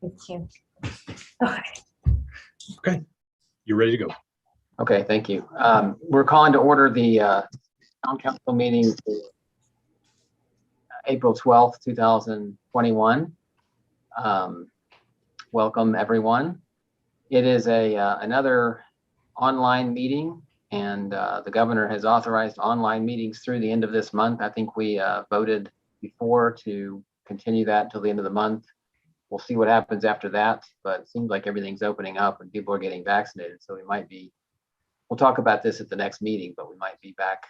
Thank you. Okay. Okay, you're ready to go. Okay, thank you. We're calling to order the town council meeting for April 12th, 2021. Welcome, everyone. It is another online meeting, and the governor has authorized online meetings through the end of this month. I think we voted before to continue that until the end of the month. We'll see what happens after that, but it seems like everything's opening up and people are getting vaccinated. So we might be, we'll talk about this at the next meeting, but we might be back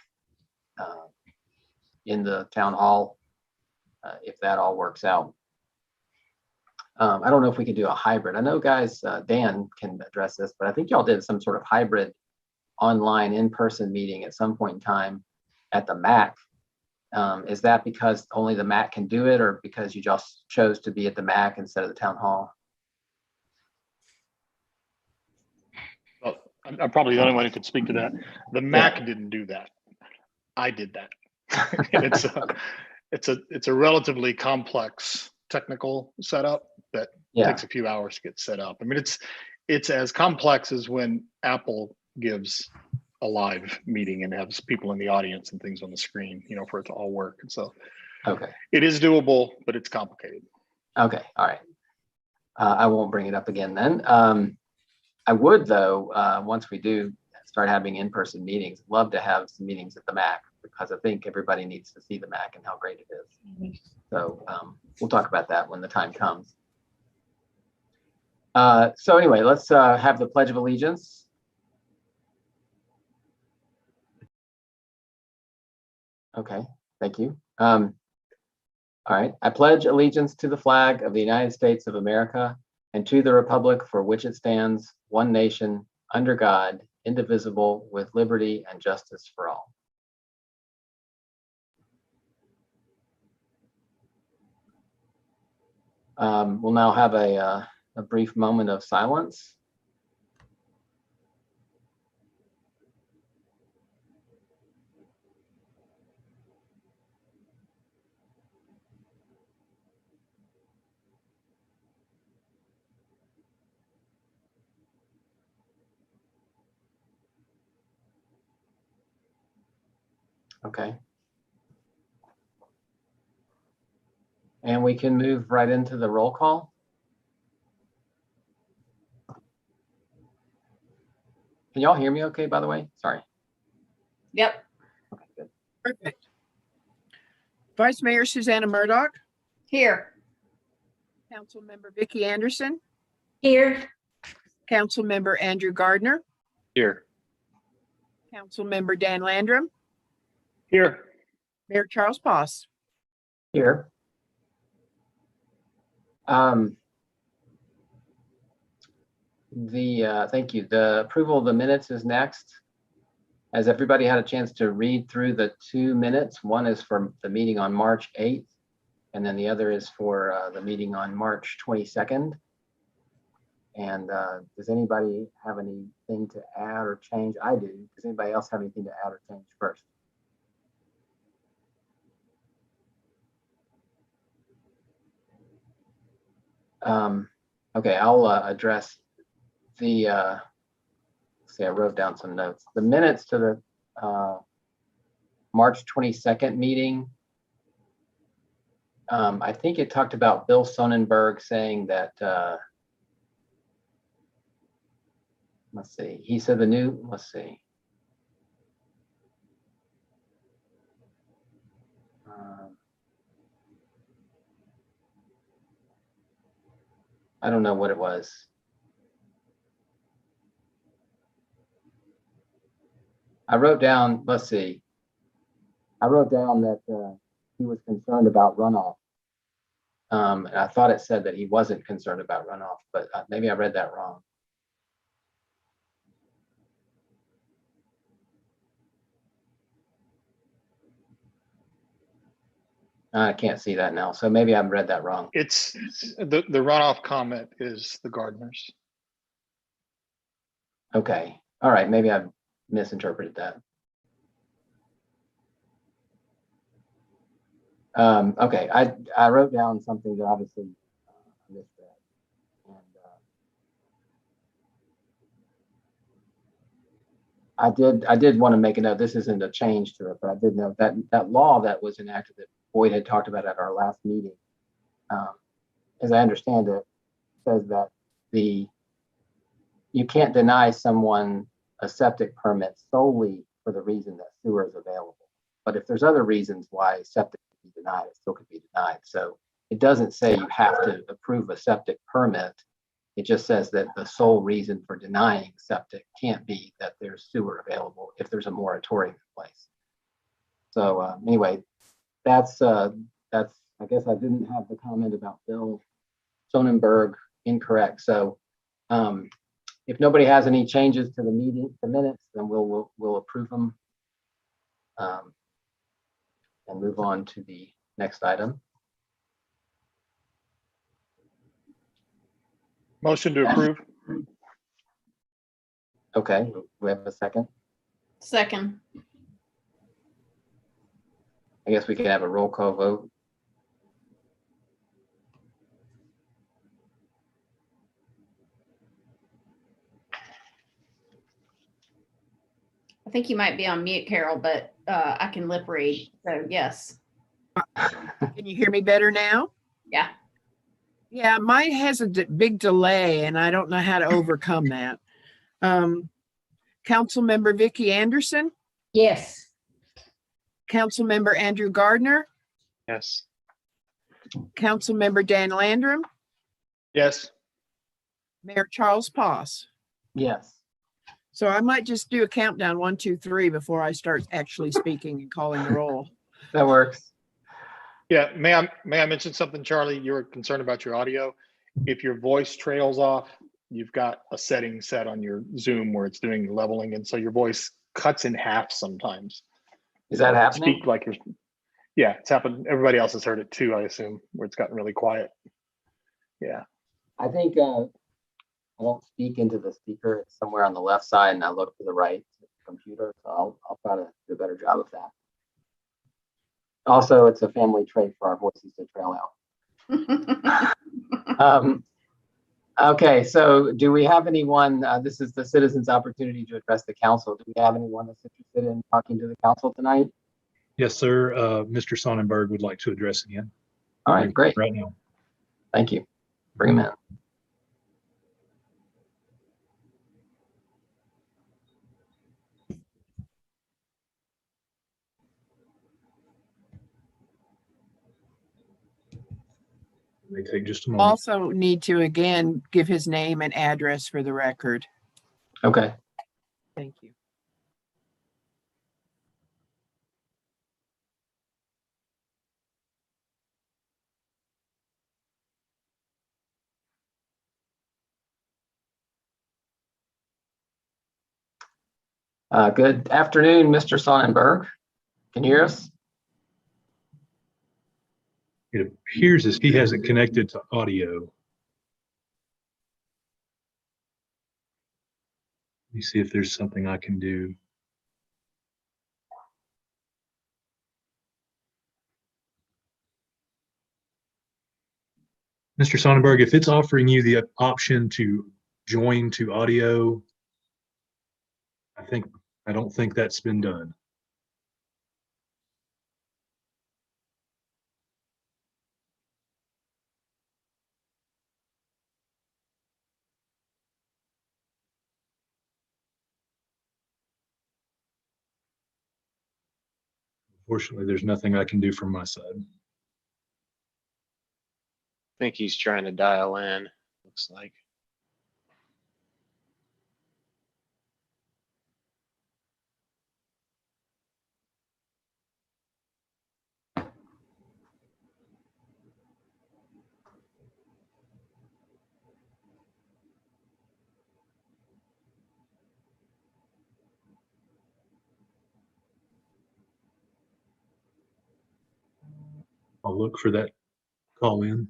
in the town hall if that all works out. I don't know if we can do a hybrid. I know guys, Dan can address this, but I think y'all did some sort of hybrid online in-person meeting at some point in time at the MAC. Is that because only the MAC can do it, or because you just chose to be at the MAC instead of the town hall? Well, I'm probably the only one who could speak to that. The MAC didn't do that. I did that. It's a relatively complex technical setup that takes a few hours to get set up. I mean, it's as complex as when Apple gives a live meeting and has people in the audience and things on the screen, you know, for it to all work. And so it is doable, but it's complicated. Okay, all right. I won't bring it up again then. I would, though, once we do start having in-person meetings, love to have some meetings at the MAC, because I think everybody needs to see the MAC and how great it is. So we'll talk about that when the time comes. So anyway, let's have the Pledge of Allegiance. Okay, thank you. All right, I pledge allegiance to the flag of the United States of America and to the republic for which it stands, one nation, under God, indivisible, with liberty and justice for all. We'll now have a brief moment of silence. Okay. And we can move right into the roll call. Can y'all hear me okay, by the way? Sorry. Yep. Okay, good. Perfect. Vice Mayor Susanna Murdoch, Here. Councilmember Vicki Anderson, Here. Councilmember Andrew Gardner, Here. Councilmember Dan Landrum, Here. Mayor Charles Poss. Here. Thank you. The approval of the minutes is next. Has everybody had a chance to read through the 2 minutes? One is for the meeting on March 8th, and then the other is for the meeting on March 22nd. And does anybody have anything to add or change? I do. Does anybody else have anything to add or change first? Okay, I'll address the, see, I wrote down some notes. The minutes to the March 22nd meeting. I think it talked about Bill Sonnenberg saying that, let's see, he said let's see. I don't know what it was. I wrote down, let's see. I wrote down that he was concerned about runoff. And I thought it said that he wasn't concerned about runoff, but maybe I read that wrong. I can't see that now, so maybe I've read that wrong. It's the runoff comment is the Gardners. Okay, all right, maybe I've misinterpreted that. Okay, I wrote down something that obviously I missed that. And I did want to make a note. This isn't a change to it, but I did note that that law that was enacted that Boyd had talked about at our last meeting, as I understand it, says that you can't deny someone a septic permit solely for the reason that sewer is available. But if there's other reasons why septic can be denied, it still could be denied. So it doesn't say you have to approve a septic permit. It just says that the sole reason for denying septic can't be that there's sewer available if there's a moratorium in place. So anyway, that's I guess I didn't have the comment about Bill Sonnenberg incorrect. So if nobody has any changes to the minutes, then we'll approve them and move on to the next item. Motion to approve. Okay, we have a second. Second. I guess we can have a roll call vote. I think you might be on mute, Carol, but I can lip read. So yes. Can you hear me better now? Yeah. Yeah, mine has a big delay and I don't know how to overcome that. Councilmember Vicky Anderson, Yes. Councilmember Andrew Gardner, Yes. Councilmember Dan Landrum, Yes. Mayor Charles Poss. Yes. So I might just do a countdown, 1, 2, 3 before I start actually speaking and calling the roll. That works. Yeah, may I mention something, Charlie? You were concerned about your audio. If your voice trails off, you've got a setting set on your Zoom where it's doing leveling, and so your voice cuts in half sometimes. Is that happening? Speak like you're. Yeah, it's happened. Everybody else has heard it too, I assume, where it's gotten really quiet. Yeah. I think I don't speak into the speaker. It's somewhere on the left side, and I look to the right to the computer. So I'll try to do a better job of that. Also, it's a family trait for our voices to trail out. Okay, so do we have anyone? This is the citizens' opportunity to address the council. Do we have anyone that's interested in talking to the council tonight? Yes, sir. Mr. Sonnenberg would like to address again. All right, great. Right now. Thank you. Bring him in. May take just a moment. Also need to again give his name and address for the record. Okay. Thank you. Good afternoon, Mr. Sonnenberg. Can you hear us? It appears as he hasn't connected to audio. Let me see if there's something I can do. Mr. Sonnenberg, if it's offering you the option to join to audio, I don't think that's been done. Unfortunately, there's nothing I can do from my side. I think he's trying to dial in, looks like. I'll look for that call in.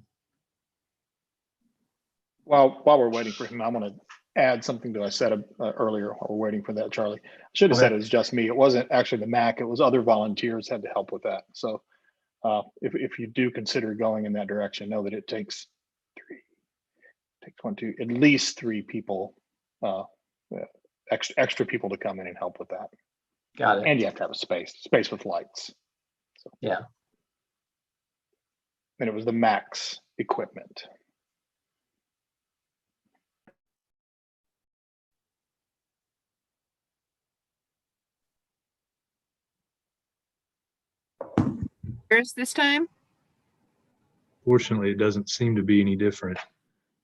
While we're waiting for him, I want to add something that I said earlier while we're waiting for that, Charlie. I should have said it was just me. It wasn't actually the MAC. It was other volunteers had to help with that. So at least 3 people, extra people to come in and help with that. Got it. And you have to have a space with lights. So, Yeah. and it was the max equipment. Chris, this time? Fortunately, it doesn't seem to be any different.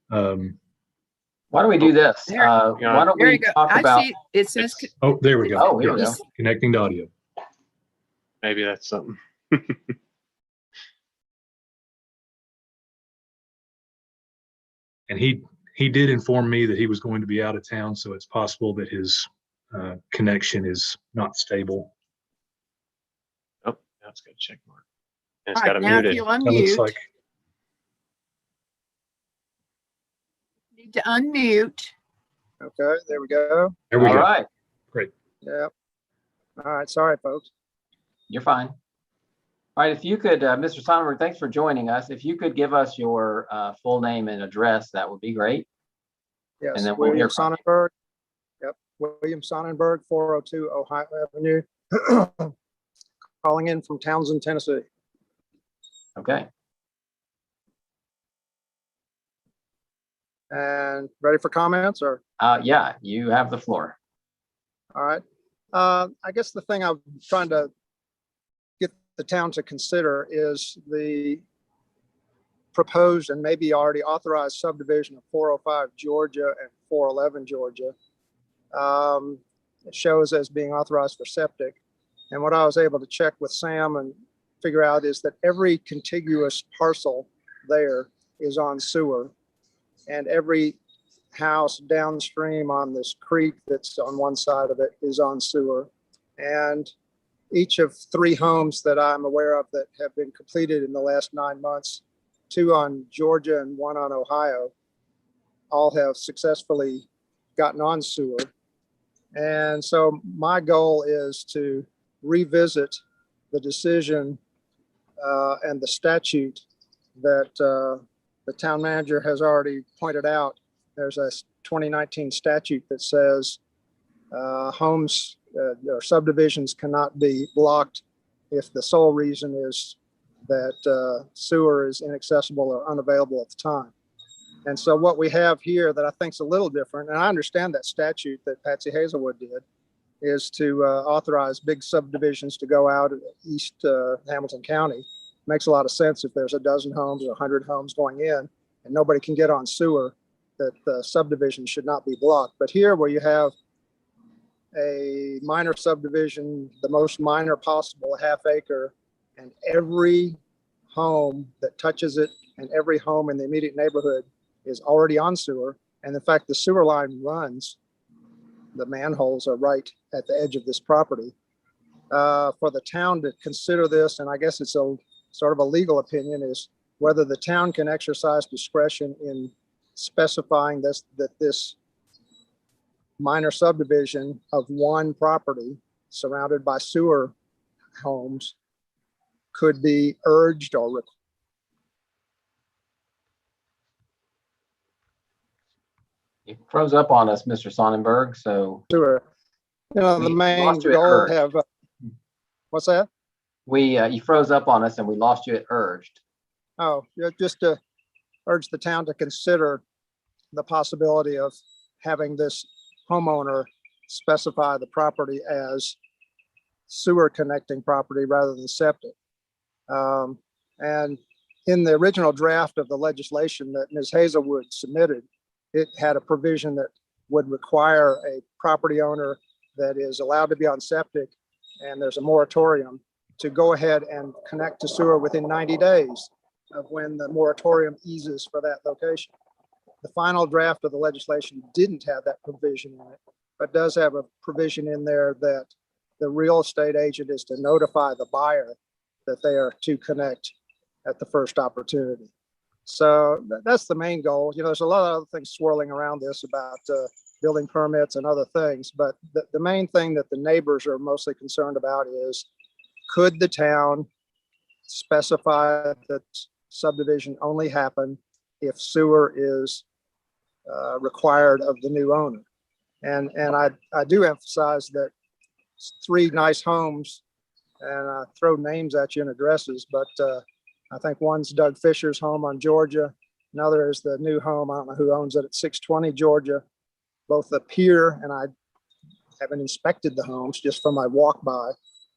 Why don't we do this? There- Why don't There we you go. talk I about? see, it says, It's- Oh, there we go. Oh, here we Yes. go. Connecting to audio. Maybe that's something. And he did inform me that he was going to be out of town, so it's possible that his connection is not stable. Oh, that's got a check mark. And all it's got right, it now if muted. you That looks unmute, like need to unmute. Okay, there we go. there we All go. right, Yep. All right, sorry, folks. you're fine. All right, if you could, Mr. Sonnenberg, thanks for joining us. If you could give us your full name and address, that would be great. Yes, And then we'll hear William from you. Sonnenberg. Yep, William Sonnenberg, 402 Ohio Avenue. Calling in from Townsend, Tennessee. Okay, And ready for comments or? yeah, you have the floor. All right. I guess the thing I'm trying to get the town to consider is the proposed and maybe already authorized subdivision of 405 Georgia and 411 Georgia. It shows as being authorized for septic. And what I was able to check with Sam and figure out is that every contiguous parcel there is on sewer. And every house downstream on this creek that's on one side of it is on sewer. And each of 3 homes that I'm aware of that have been completed in the last 9 months, 2 on Georgia and 1 on Ohio, all have successfully gotten on sewer. And so my goal is to revisit the decision and the statute that the town manager has already pointed out. There's a 2019 statute that says homes or subdivisions cannot be blocked if the sole reason is that sewer is inaccessible or unavailable at the time. And so what we have here that I think is a little different, and I understand that statute that Patsy Hazelwood did, is to authorize big subdivisions to go out east Hamilton County. Makes a lot of sense if there's a dozen homes or 100 homes going in and nobody can get on sewer, that the subdivision should not be blocked. But here where you have a minor subdivision, the most minor possible, a ½ acre, and every home that touches it and every home in the immediate neighborhood is already on sewer. And in fact, the sewer line runs, the manholes are right at the edge of this property. For the town to consider this, and I guess it's a sort of a legal opinion, is whether the town can exercise discretion in specifying this, that this minor subdivision of one property surrounded by sewer homes could be urged or required. You froze up on us, Mr. Sonnenberg, so Sewer. You know, the We main lost you at goal urged. have, what's that? you froze up on us and we lost you at urged. Oh, yeah, just to urge the town to consider the possibility of having this homeowner specify the property as sewer connecting property rather than septic. And in the original draft of the legislation that Ms. Hazelwood submitted, it had a provision that would require a property owner that is allowed to be on septic, and there's a moratorium, to go ahead and connect to sewer within 90 days of when the moratorium eases for that location. The final draft of the legislation didn't have that provision in it, but does have a provision in there that the real estate agent is to notify the buyer that they are to connect at the first opportunity. So that's the main goal. You know, there's a lot of other things swirling around this about building permits and other things, but the main thing that the neighbors are mostly concerned about is, could the town specify that subdivision only happen if sewer is required of the new owner. And I do emphasize that 3 nice homes, and I throw names at you and addresses, but I think one's Doug Fisher's home on Georgia. Another is the new home, I don't know who owns it, at 620 Georgia. Both appear, and I haven't inspected the homes, just from my walk by,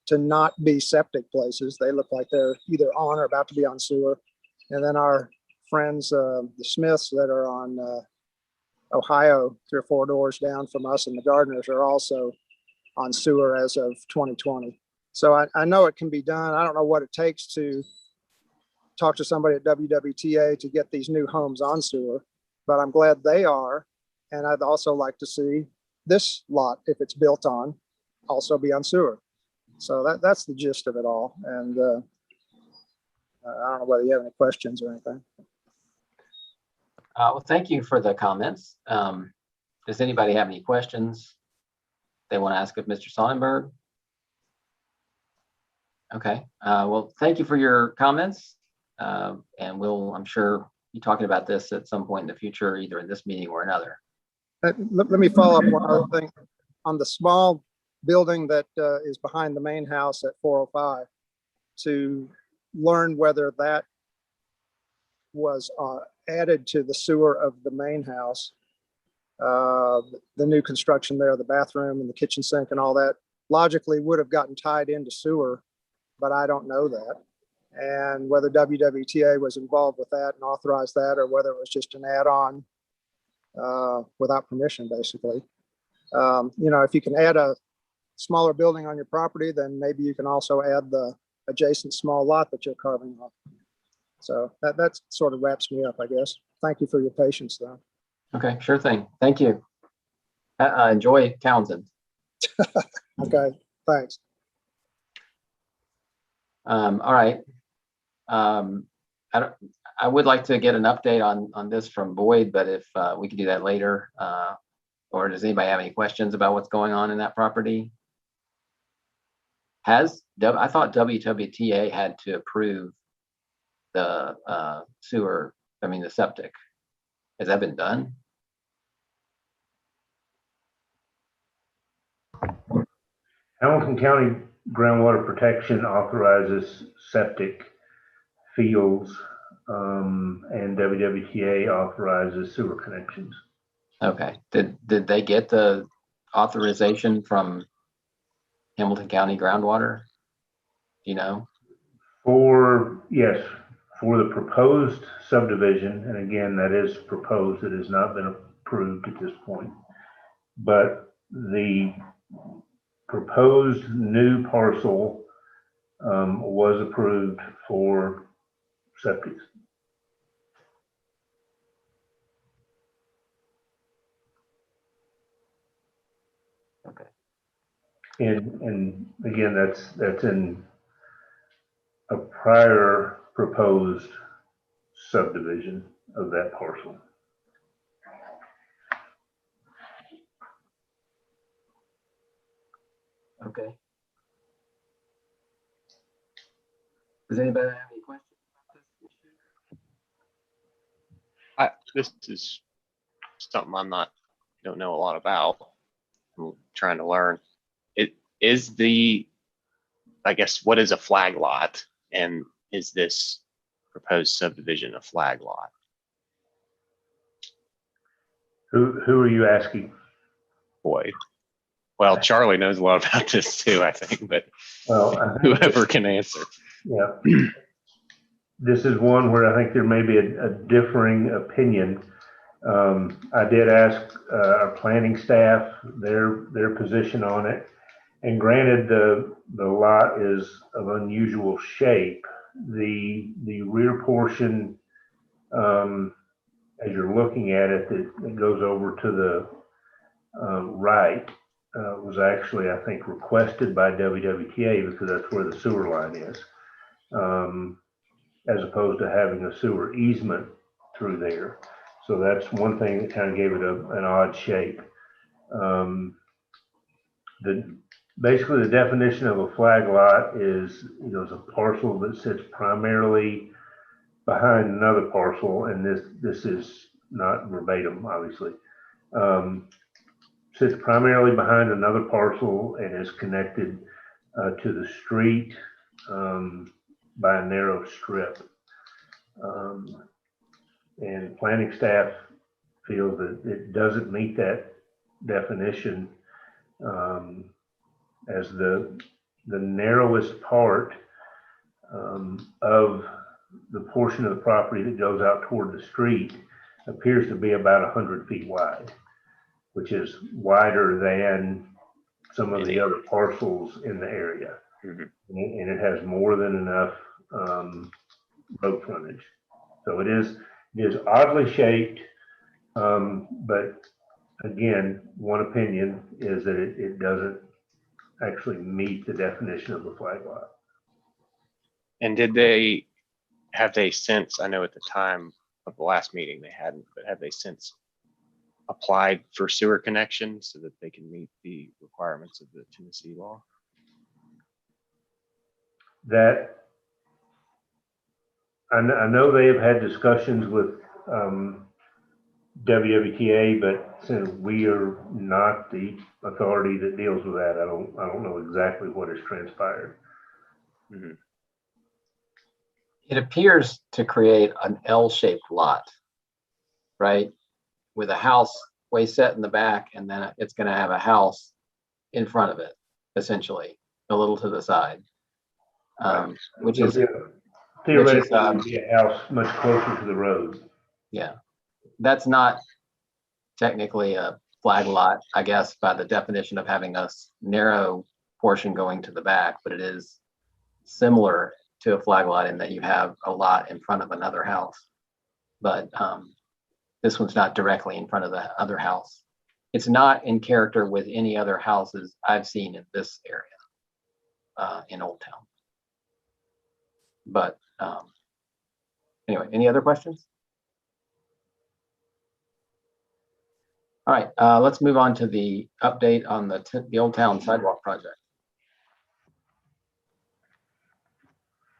to not be septic places. They look like they're either on or about to be on sewer. And then our friends, the Smiths that are on Ohio, 3 or 4 doors down from us, and the Gardners are also on sewer as of 2020. So I know it can be done. I don't know what it takes to talk to somebody at WWTA to get these new homes on sewer, but I'm glad they are. And I'd also like to see this lot, if it's built on, also be on sewer. So that's the gist of it all. And I don't know whether you have any questions or anything. Well, thank you for the comments. Does anybody have any questions they want to ask of Mr. Sonnenberg? Okay, well, thank you for your comments. And I'm sure, be talking about this at some point in the future, either in this meeting or another. Let me follow up one other thing. On the small building that is behind the main house at 405, to learn whether that was added to the sewer of the main house. The new construction there, the bathroom and the kitchen sink and all that, logically would have gotten tied into sewer, but I don't know that. And whether WWTA was involved with that and authorized that, or whether it was just an add-on without permission, basically. If you can add a smaller building on your property, then maybe you can also add the adjacent small lot that you're carving off. So that sort of wraps me up, I guess. Thank you for your patience, though. Okay, sure thing. Thank you. Enjoy Townsend. Okay, thanks. All right. I would like to get an update on this from Boyd, but if we can do that later, or does anybody have any questions about what's going on in that property? I thought WWTA had to approve the the septic. Has that been done? Hamilton County Groundwater Protection authorizes septic fields, and WWTA authorizes sewer connections. Okay. Did they get the authorization from Hamilton County Groundwater? Do you know? Yes, for the proposed subdivision, and again, that is proposed, it has not been approved at this point, but the proposed new parcel was approved for septic. Okay. And again, that's in a prior proposed subdivision of that parcel. Okay. Does anybody have any questions about this issue? This is something don't know a lot about. I'm trying to learn. It is I guess, what is a flag lot? And is this proposed subdivision a flag lot? Who are you asking? Boyd. Well, Charlie knows a lot about this too, I think, but Well, whoever can answer. Yeah. This is one where I think there may be a differing opinion. I did ask our planning staff their position on it, and granted the lot is of unusual shape. The rear portion, as you're looking at it, that goes over to the right, was actually, I think, requested by WWTA because that's where the sewer line is, as opposed to having a sewer easement through there. So that's one thing that kind of gave it an odd shape. Basically, the definition of a flag lot is a parcel that sits primarily behind another parcel, and this is not verbatim, obviously. Sits primarily behind another parcel and is connected to the street by a narrow strip. And planning staff feels that it doesn't meet that definition as the narrowest part of the portion of the property that goes out toward the street appears to be about 100 feet wide, which is wider than some of the other parcels in the area. And it has more than enough road frontage. So it is oddly shaped, but again, one opinion is that it doesn't actually meet the definition of a flag lot. And have they since, I know at the time of the last meeting they hadn't, but have they since applied for sewer connection so that they can meet the requirements of the Tennessee law? That I know they have had discussions with WWTA, but since we are not the authority that deals with that, I don't know exactly what has transpired. Mm-hmm. It appears to create an L-shaped lot, right? With a house way set in the back, and then it's going to have a house in front of it, essentially, a little to the side, which is theoretically be a house much closer to the road. Yeah, that's not technically a flag lot, I guess, by the definition of having a narrow portion going to the back, but it is similar to a flag lot in that you have a lot in front of another house. But this one's not directly in front of the other house. It's not in character with any other houses I've seen in this area in Old Town. But anyway, any other questions? All right, let's move on to the update on the Old Town Sidewalk project.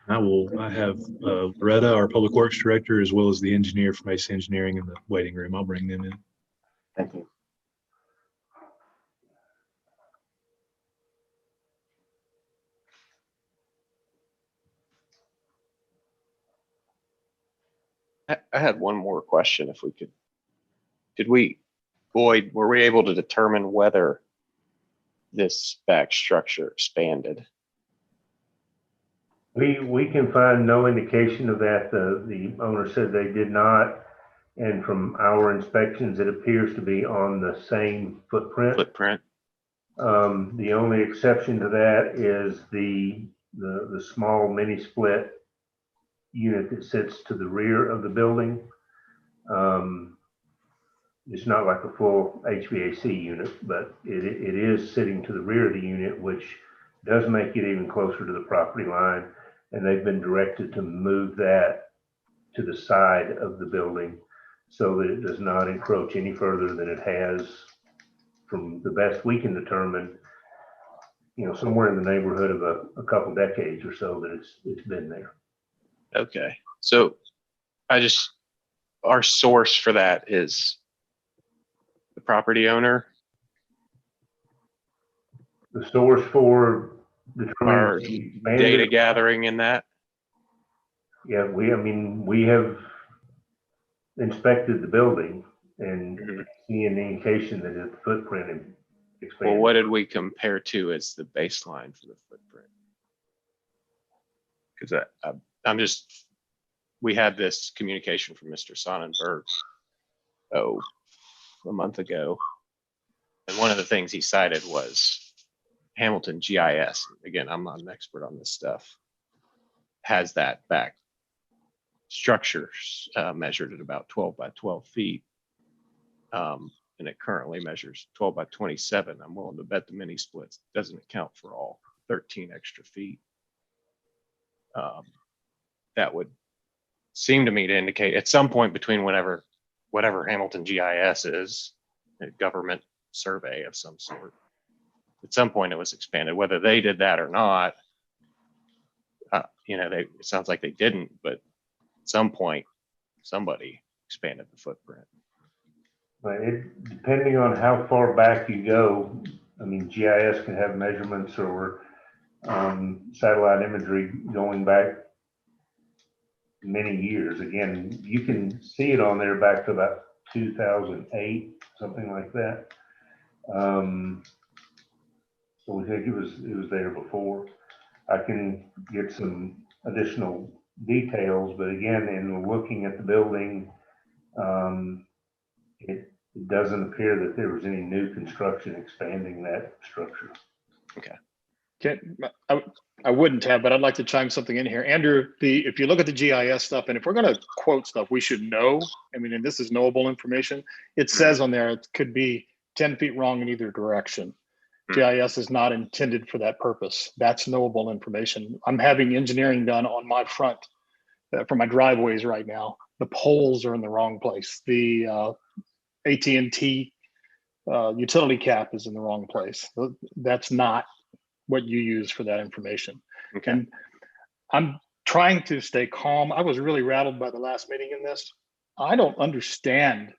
I have Loretta, our Public Works Director, as well as the engineer from Ace Engineering in the waiting room. I'll bring them in. Thank you. I had one more question, if we could. Boyd, were we able to determine whether this back structure expanded? We can find no indication of that. The owner said they did not. And from our inspections, it appears to be on the same footprint. The only exception to that is the small mini split unit that sits to the rear of the building. It's not like a full HVAC unit, but it is sitting to the rear of the unit, which does make it even closer to the property line. And they've been directed to move that to the side of the building so that it does not encroach any further than it has, from the best we can determine, somewhere in the neighborhood of a couple decades or so that it's been there. Okay, so our source for that is the property owner. The source for Our determining data gathering in that. Yeah, we have inspected the building and see an indication that the footprint expanded. Well, what did we compare to as the baseline for the footprint? Because we had this communication from Mr. Sonnenberg, a month ago. And one of the things he cited was Hamilton GIS. Again, I'm not an expert on this stuff. Has that back structure measured at about 12 by 12 feet. And it currently measures 12 by 27. I'm willing to bet the mini splits doesn't account for all 13 extra feet. That would seem to me to indicate at some point between whatever Hamilton GIS is, a government survey of some sort, at some point it was expanded. Whether they did that or not, it sounds like they didn't, but at some point somebody expanded the footprint. But depending on how far back you go, I mean, GIS can have measurements or satellite imagery going back many years. Again, you can see it on there back to about 2008, something like that. So we think it was there before. I can get some additional details, but again, in looking at the building, it doesn't appear that there was any new construction expanding that structure. I wouldn't have, but I'd like to chime something in here. Andrew, if you look at the GIS stuff, and if we're going to quote stuff, we should know. I mean, and this is knowable information. It says on there it could be 10 feet wrong in either direction. GIS is not intended for that purpose. That's knowable information. I'm having engineering done on my front for my driveways right now. The poles are in the wrong place. The AT&T utility cap is in the wrong place. That's not what you use for that information. Okay. And I'm trying to stay calm. I was really rattled by the last meeting in this. I don't understand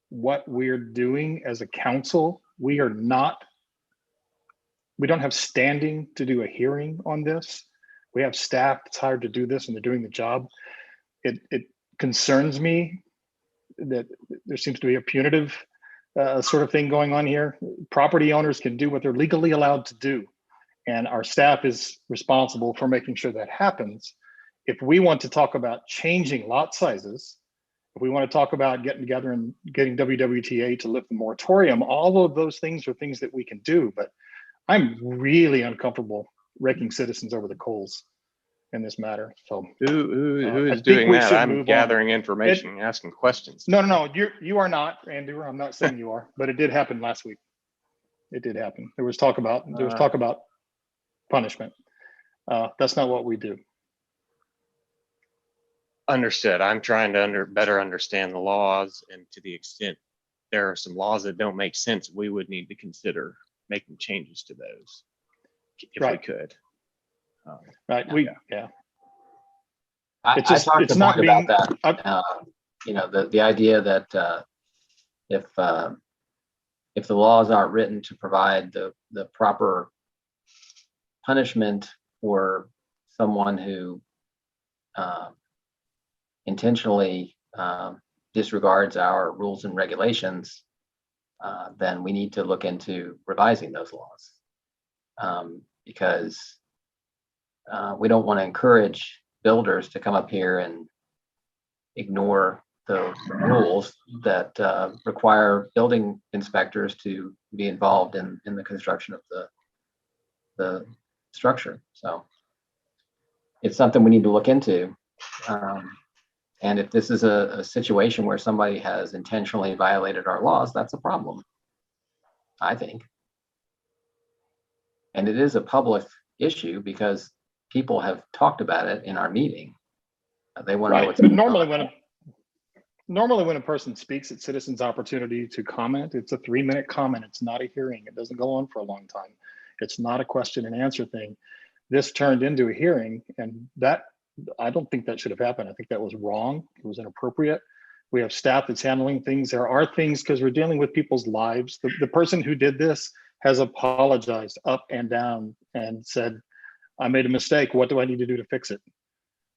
what we're doing as a council. We don't have standing to do a hearing on this. We have staff that's hired to do this and they're doing the job. It concerns me that there seems to be a punitive sort of thing going on here. Property owners can do what they're legally allowed to do. And our staff is responsible for making sure that happens. If we want to talk about changing lot sizes, if we want to talk about getting together and getting WWTA to lift the moratorium, all of those things are things that we can do. But I'm really uncomfortable raking citizens over the coals in this matter. So Who I is think doing we that? should I'm move on. gathering information and asking questions. No, you are not, Andrew. I'm not saying you are, but it did happen last week. It did happen. There was talk about punishment. That's not what we do. Understood. I'm trying to better understand the laws, and to the extent there are some laws that don't make sense, we would need to consider making changes to those if we Right. could. Right. Yeah. I It's just- talked it's to not Boyd about being- that. The idea that if the laws aren't written to provide the proper punishment for someone who intentionally disregards our rules and regulations, then we need to look into revising those laws, because we don't want to encourage builders to come up here and ignore the rules that require building inspectors to be involved in the construction of the structure. So it's something we need to look into. And if this is a situation where somebody has intentionally violated our laws, that's a problem, I think. And it is a public issue because people have talked about it in our meeting. They want to know what's But going on. normally when a person speaks, it's citizens' opportunity to comment. It's a 3-minute comment. It's not a hearing. It doesn't go on for a long time. It's not a question and answer thing. This turned into a hearing, and that, I don't think that should have happened. I think that was wrong. It was inappropriate. We have staff that's handling things. There are things, because we're dealing with people's lives. The person who did this has apologized up and down and said, I made a mistake. What do I need to do to fix it?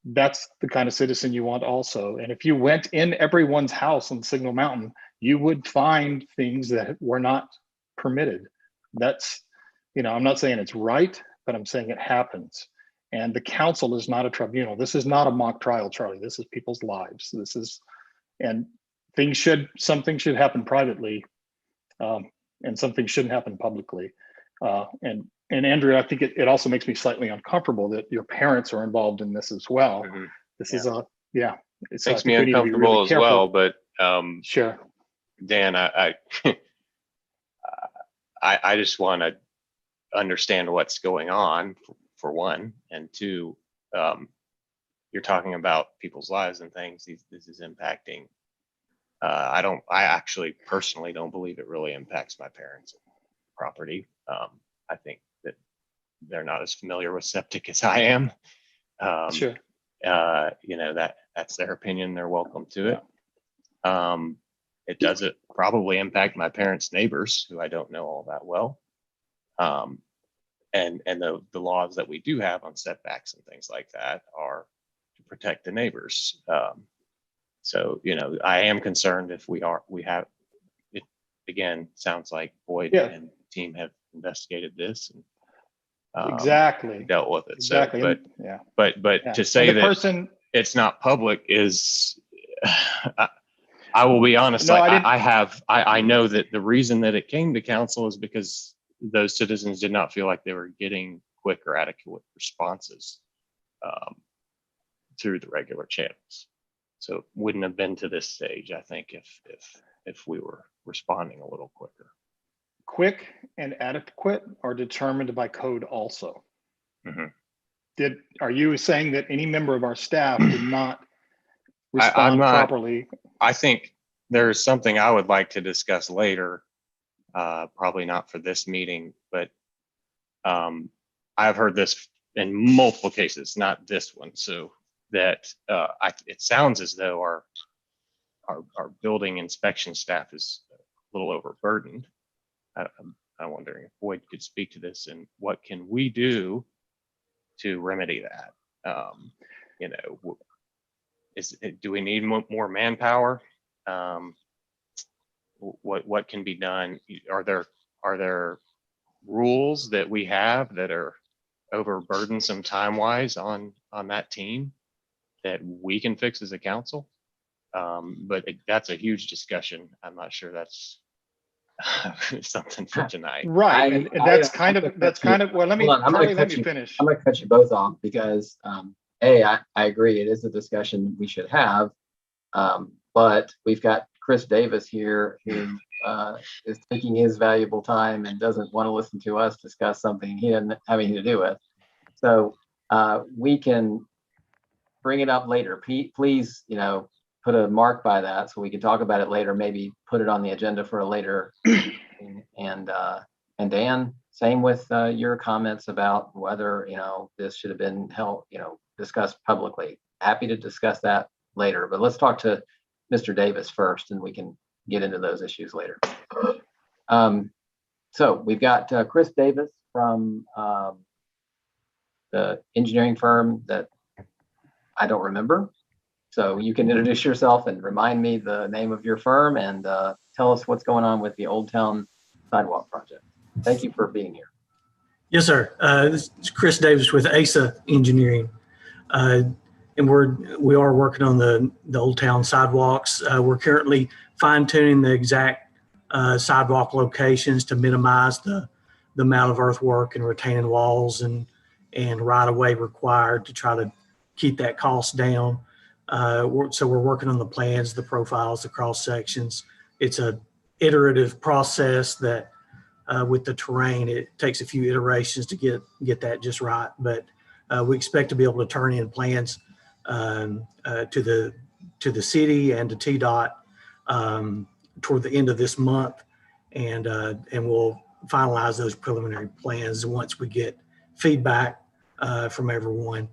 That's the kind of citizen you want also. And if you went in everyone's house on Signal Mountain, you would find things that were not permitted. That's, I'm not saying it's right, but I'm saying it happens. And the council is not a tribunal. This is not a mock trial, Charlie. This is people's lives. And something should happen privately, and something shouldn't happen publicly. And Andrew, I think it also makes me slightly uncomfortable that your parents are involved in this as well. Mhm. This Yeah. is It makes me uncomfortable as well, but Sure. Dan, I just want to understand what's going on, for one, and two, you're talking about people's lives and things. This is impacting. I actually personally don't believe it really impacts my parents' property. I think that they're not as familiar with septic as I am. Sure. That's their opinion. They're welcome to it. It doesn't probably impact my parents' neighbors, who I don't know all that well. And the laws that we do have on setbacks and things like that are to protect the neighbors. So, you know, I am concerned if we have, it again, sounds like Boyd and team have investigated this and Exactly. dealt with it. Exactly. So, Yeah. but to say that it's not public is, I will be honest. No, like I know that the reason that it came to council is because those citizens did not feel like they were getting quick or adequate responses through the regular channels. So it wouldn't have been to this stage, I think, if we were responding a little quicker. Quick and adequate are determined by code also. Mm-hmm. Are you saying that any member of our staff did not respond properly? I think there's something I would like to discuss later, probably not for this meeting, but I've heard this in multiple cases, not this one. So that it sounds as though our building inspection staff is a little overburdened. I'm wondering if Boyd could speak to this and what can we do to remedy that? You know, do we need more manpower? What can be done? Are there rules that we have that are overburdensome time-wise on that team that we can fix as a council? But that's a huge discussion. I'm not sure that's something for tonight. Right, and that's kind of well. Let me finish. I'm going to cut you both off because I agree. It is a discussion we should have, but we've got Chris Davis here who is taking his valuable time and doesn't want to listen to us discuss something he doesn't have anything to do with. So we can bring it up later. Please, you know, put a mark by that so we can talk about it later. Maybe put it on the agenda for a later. And Dan, same with your comments about whether, you know, this should have been held, you know, discussed publicly. Happy to discuss that later, but let's talk to Mr. Davis first and we can get into those issues later. So we've got Chris Davis from the engineering firm that I don't remember. So you can introduce yourself and remind me the name of your firm and tell us what's going on with the Old Town Sidewalk project. Thank you for being here. Yes, sir. This is Chris Davis with ASA Engineering. And we are working on the Old Town sidewalks. We're currently fine tuning the exact sidewalk locations to minimize the amount of earthwork and retaining walls and right of way required to try to keep that cost down. So we're working on the plans, the profiles, the cross sections. It's a iterative process that with the terrain, it takes a few iterations to get that just right. But we expect to be able to turn in plans to the city and to TDOT toward the end of this month, and we'll finalize those preliminary plans once we get feedback from everyone.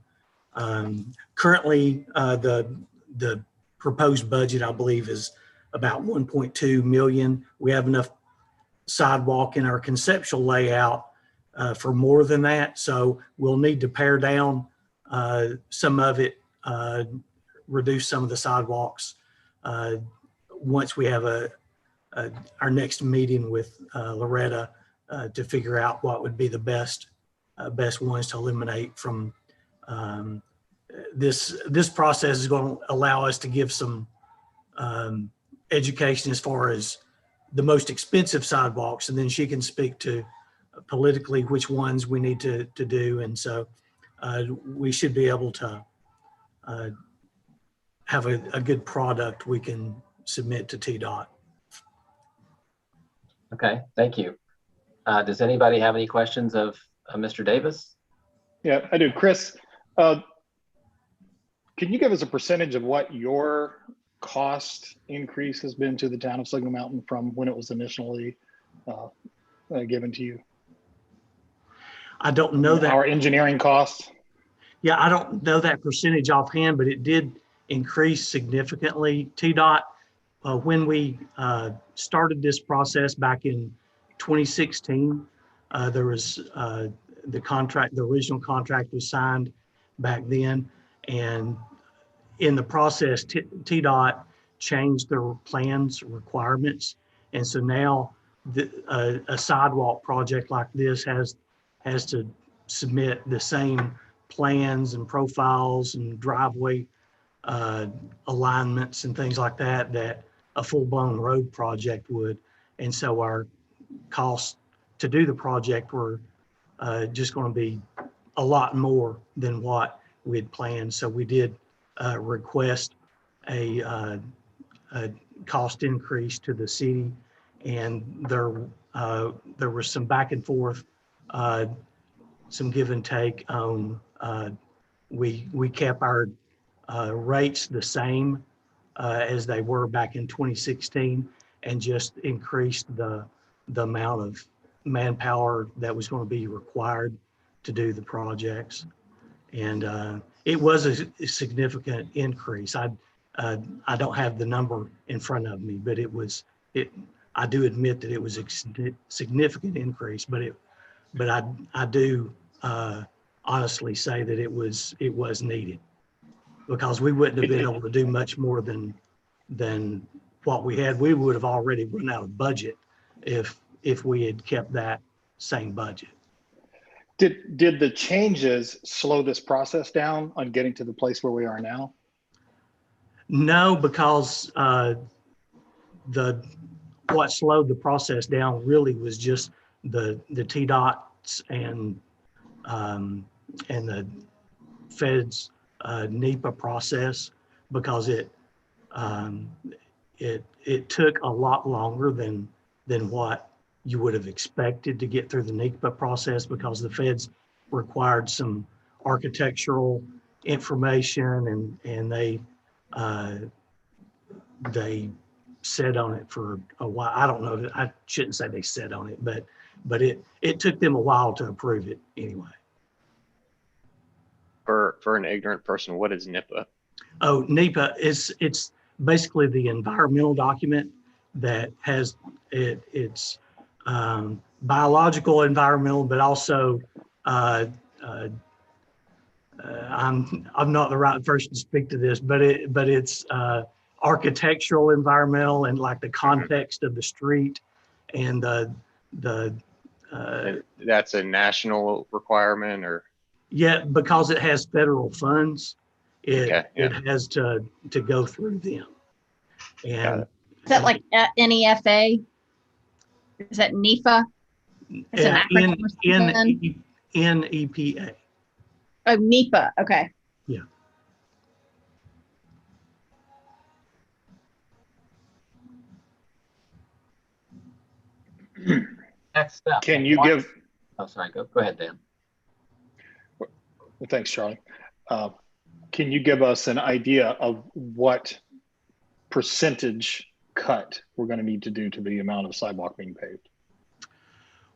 Currently, the proposed budget, I believe, is about 1.2 million. We have enough sidewalk in our conceptual layout for more than that. So we'll need to pare down some of it, reduce some of the sidewalks once we have our next meeting with Loretta to figure out what would be the best ones to eliminate from this process is going to allow us to give some education as far as the most expensive sidewalks, and then she can speak to politically which ones we need to do. And so we should be able to have a good product we can submit to TDOT. Okay, thank you. Does anybody have any questions of Mr. Davis? Yeah, I do. Chris, can you give us a percentage of what your cost increase has been to the town of Signal Mountain from when it was initially given to you? I don't know that. Our engineering costs? Yeah, I don't know that percentage offhand, but it did increase significantly. TDOT when we started this process back in 2016, there was the original contract was signed back then. And in the process, TDOT changed their plans requirements. And so now a sidewalk project like this has to submit the same plans and profiles and driveway alignments and things like that that a full-blown road project would. And so our costs to do the project were just going to be a lot more than what we had planned. So we did request a cost increase to the city, and there was some back and forth, some give and take on. We kept our rates the same as they were back in 2016, and just increased the amount of manpower that was going to be required to do the projects. And it was a significant increase. I don't have the number in front of me, but I do admit that it was a significant increase, but I do honestly say that it was needed, because we wouldn't have been able to do much more than what we had. We would have already run out of budget if we had kept that same budget. Did the changes slow this process down on getting to the place where we are now? No, because what slowed the process down really was just the TDOTs and the Fed's NEPA process, because it took a lot longer than what you would have expected to get through the NEPA process, because the Feds required some architectural information, and they sat on it for a while. I don't know, I shouldn't say they sat on it, but it took them a while to approve it anyway. For an ignorant person, what is NEPA? Oh, NEPA it's basically the environmental document that has it's biological, environmental, but also I'm not the right person to speak to this, but it's architectural, environmental, and like the context of the street, and that's a national requirement, or? Yeah, because it has federal funds, it has to go through them. And is that like NEFA? Is that NEFA? It's an acronym or something? NEPA. Oh, NEPA. Okay. Yeah. Next step. Can you give? Oh, sorry. Go ahead, Dan. Well, thanks, Charlie. Can you give us an idea of what percentage cut we're going to need to do to the amount of sidewalk being paved?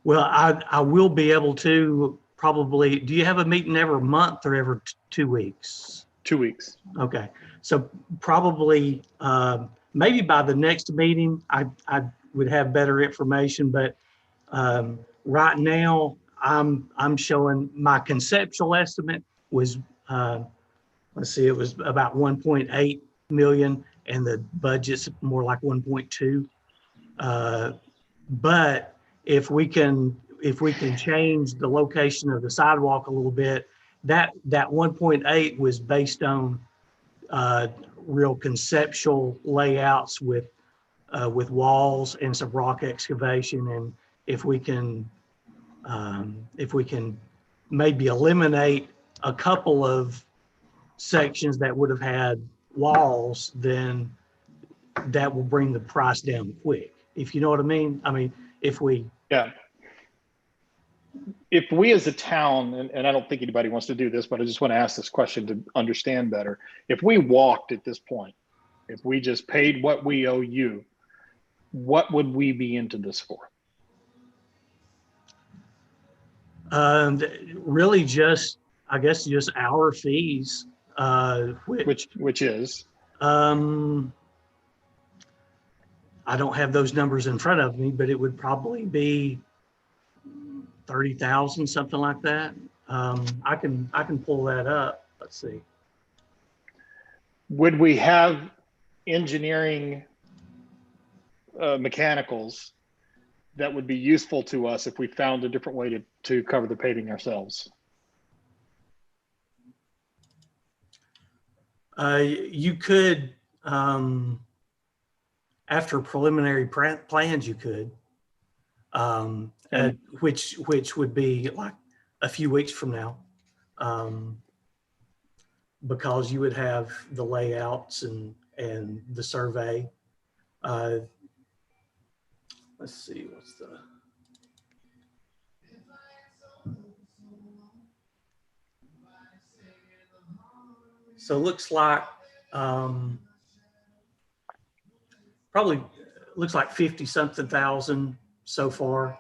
Well, I will be able to probably. Do you have a meeting every month or every 2 weeks? 2 weeks. Okay, so probably maybe by the next meeting I would have better information, but right now I'm showing my conceptual estimate was let's see, it was about 1.8 million, and the budget's more like 1.2. But if we can change the location of the sidewalk a little bit, that 1.8 was based on real conceptual layouts with walls and some rock excavation. And if we can maybe eliminate a couple of sections that would have had walls, then that will bring the price down quick, if you know what I mean. I mean, if we as a town, and I don't think anybody wants to do this, but I just want to ask this question to understand better. If we walked at this point, if we just paid what we owe you, what would we be into this for? Really just, I guess, just our fees, which is? I don't have those numbers in front of me, but it would probably be 30,000, something like that. I can pull that up. Let's see. Would we have engineering mechanicals that would be useful to us if we found a different way to cover the paving ourselves? You could, after preliminary plans, you could, which would be like a few weeks from now, because you would have the layouts and the survey. Let's see, what's the. So it looks like probably looks like 50 something thousand so far.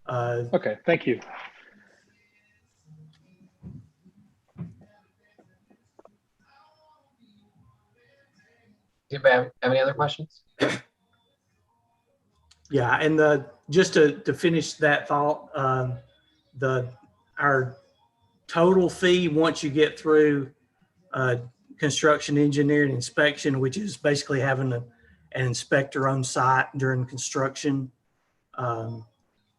Okay, thank you. Do you have any other questions? Yeah, and just to finish that thought, our total fee once you get through construction engineering inspection, which is basically having an inspector on site during construction,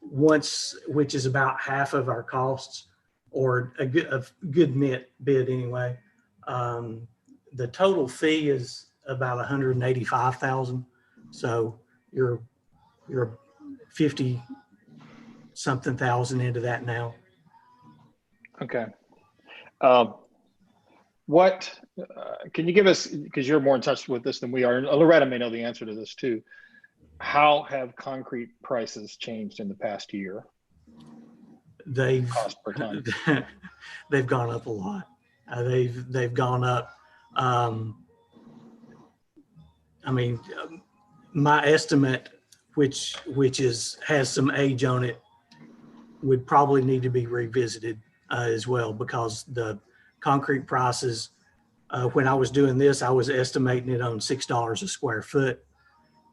which is about half of our costs, or a good bid anyway. The total fee is about 185,000. So you're 50 something thousand into that now. Okay. What can you give us, because you're more in touch with this than we are, and Loretta may know the answer to this too. How have concrete prices changed in the past year? Cost per ton. They've gone up a lot. They've gone up. I mean, my estimate, which has some age on it, would probably need to be revisited as well, because the concrete prices, when I was doing this, I was estimating it on $6 a square foot,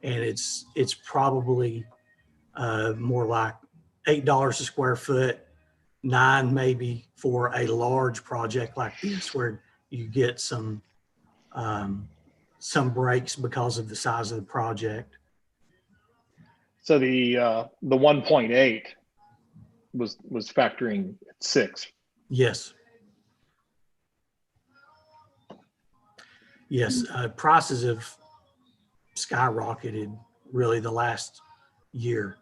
and it's probably more like $8 a square foot, $9 maybe for a large project like this, where you get some breaks because of the size of the project. So the 1.8 was factoring 6. Yes. Yes, prices have skyrocketed really the last year.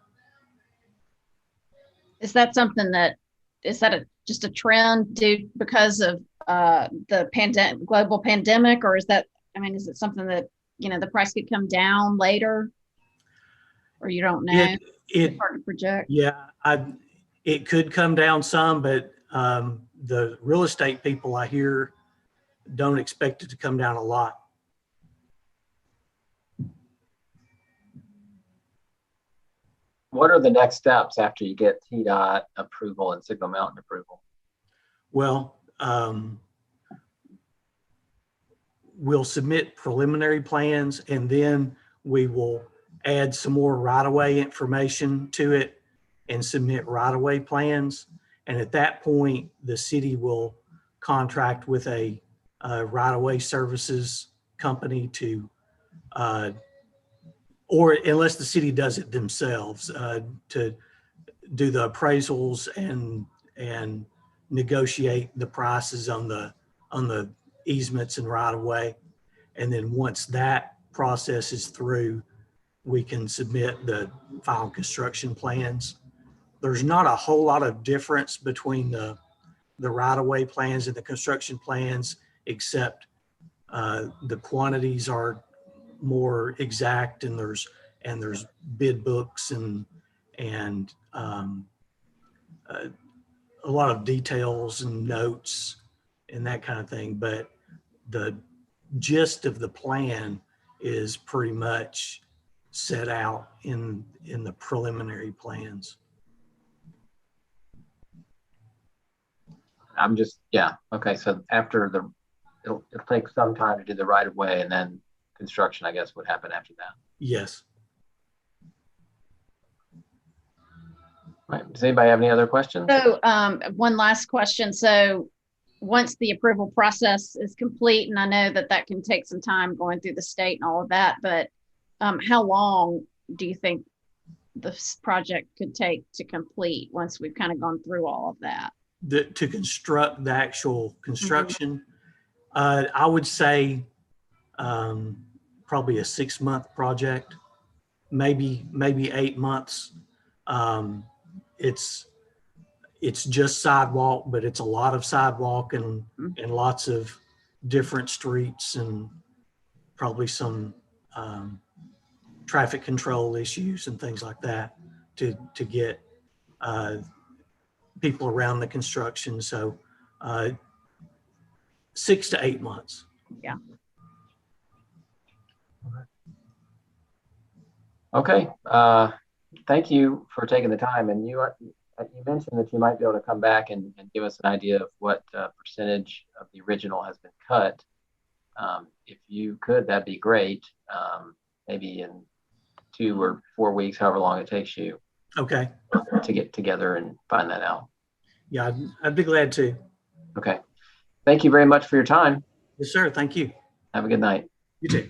Is that something just a trend because of the global pandemic, or is that, I mean, is it something that, the price could come down later, or you don't know? It's hard to project. Yeah, it could come down some, but the real estate people I hear don't expect it to come down a lot. What are the next steps after you get TDOT approval and Signal Mountain approval? Well, we'll submit preliminary plans, and then we will add some more right-of-way information to it and submit right-of-way plans. And at that point, the city will contract with a right-of-way services company to, or unless the city does it themselves, to do the appraisals and negotiate the prices on the easements and right-of-way. And then once that process is through, we can submit the final construction plans. There's not a whole lot of difference between the right-of-way plans and the construction plans, except the quantities are more exact, and there's bid books and a lot of details and notes and that kind of thing. But the gist of the plan is pretty much set out in the preliminary plans. I'm just, yeah. Okay. So after it'll take some time to do the right of way, and then construction, I guess, would happen after that. Yes. Right. Does anybody have any other questions? So one last question. So once the approval process is complete, and I know that that can take some time going through the state and all of that, but how long do you think this project could take to complete once we've kind of gone through all of that? To construct the actual construction, I would say probably a 6-month project, maybe 8 months. It's just sidewalk, but it's a lot of sidewalk and lots of different streets and probably some traffic control issues and things like that to get people around the construction. So 6 to 8 months. Yeah. Okay. Thank you for taking the time. And you mentioned that you might be able to come back and give us an idea of what percentage of the original has been cut. If you could, that'd be great. Maybe in 2 or 4 weeks, however long it takes you. Okay. To get together and find that out. Yeah, I'd be glad to. Okay. Thank you very much for your time. Yes, sir. Thank you. Have a good night. You too.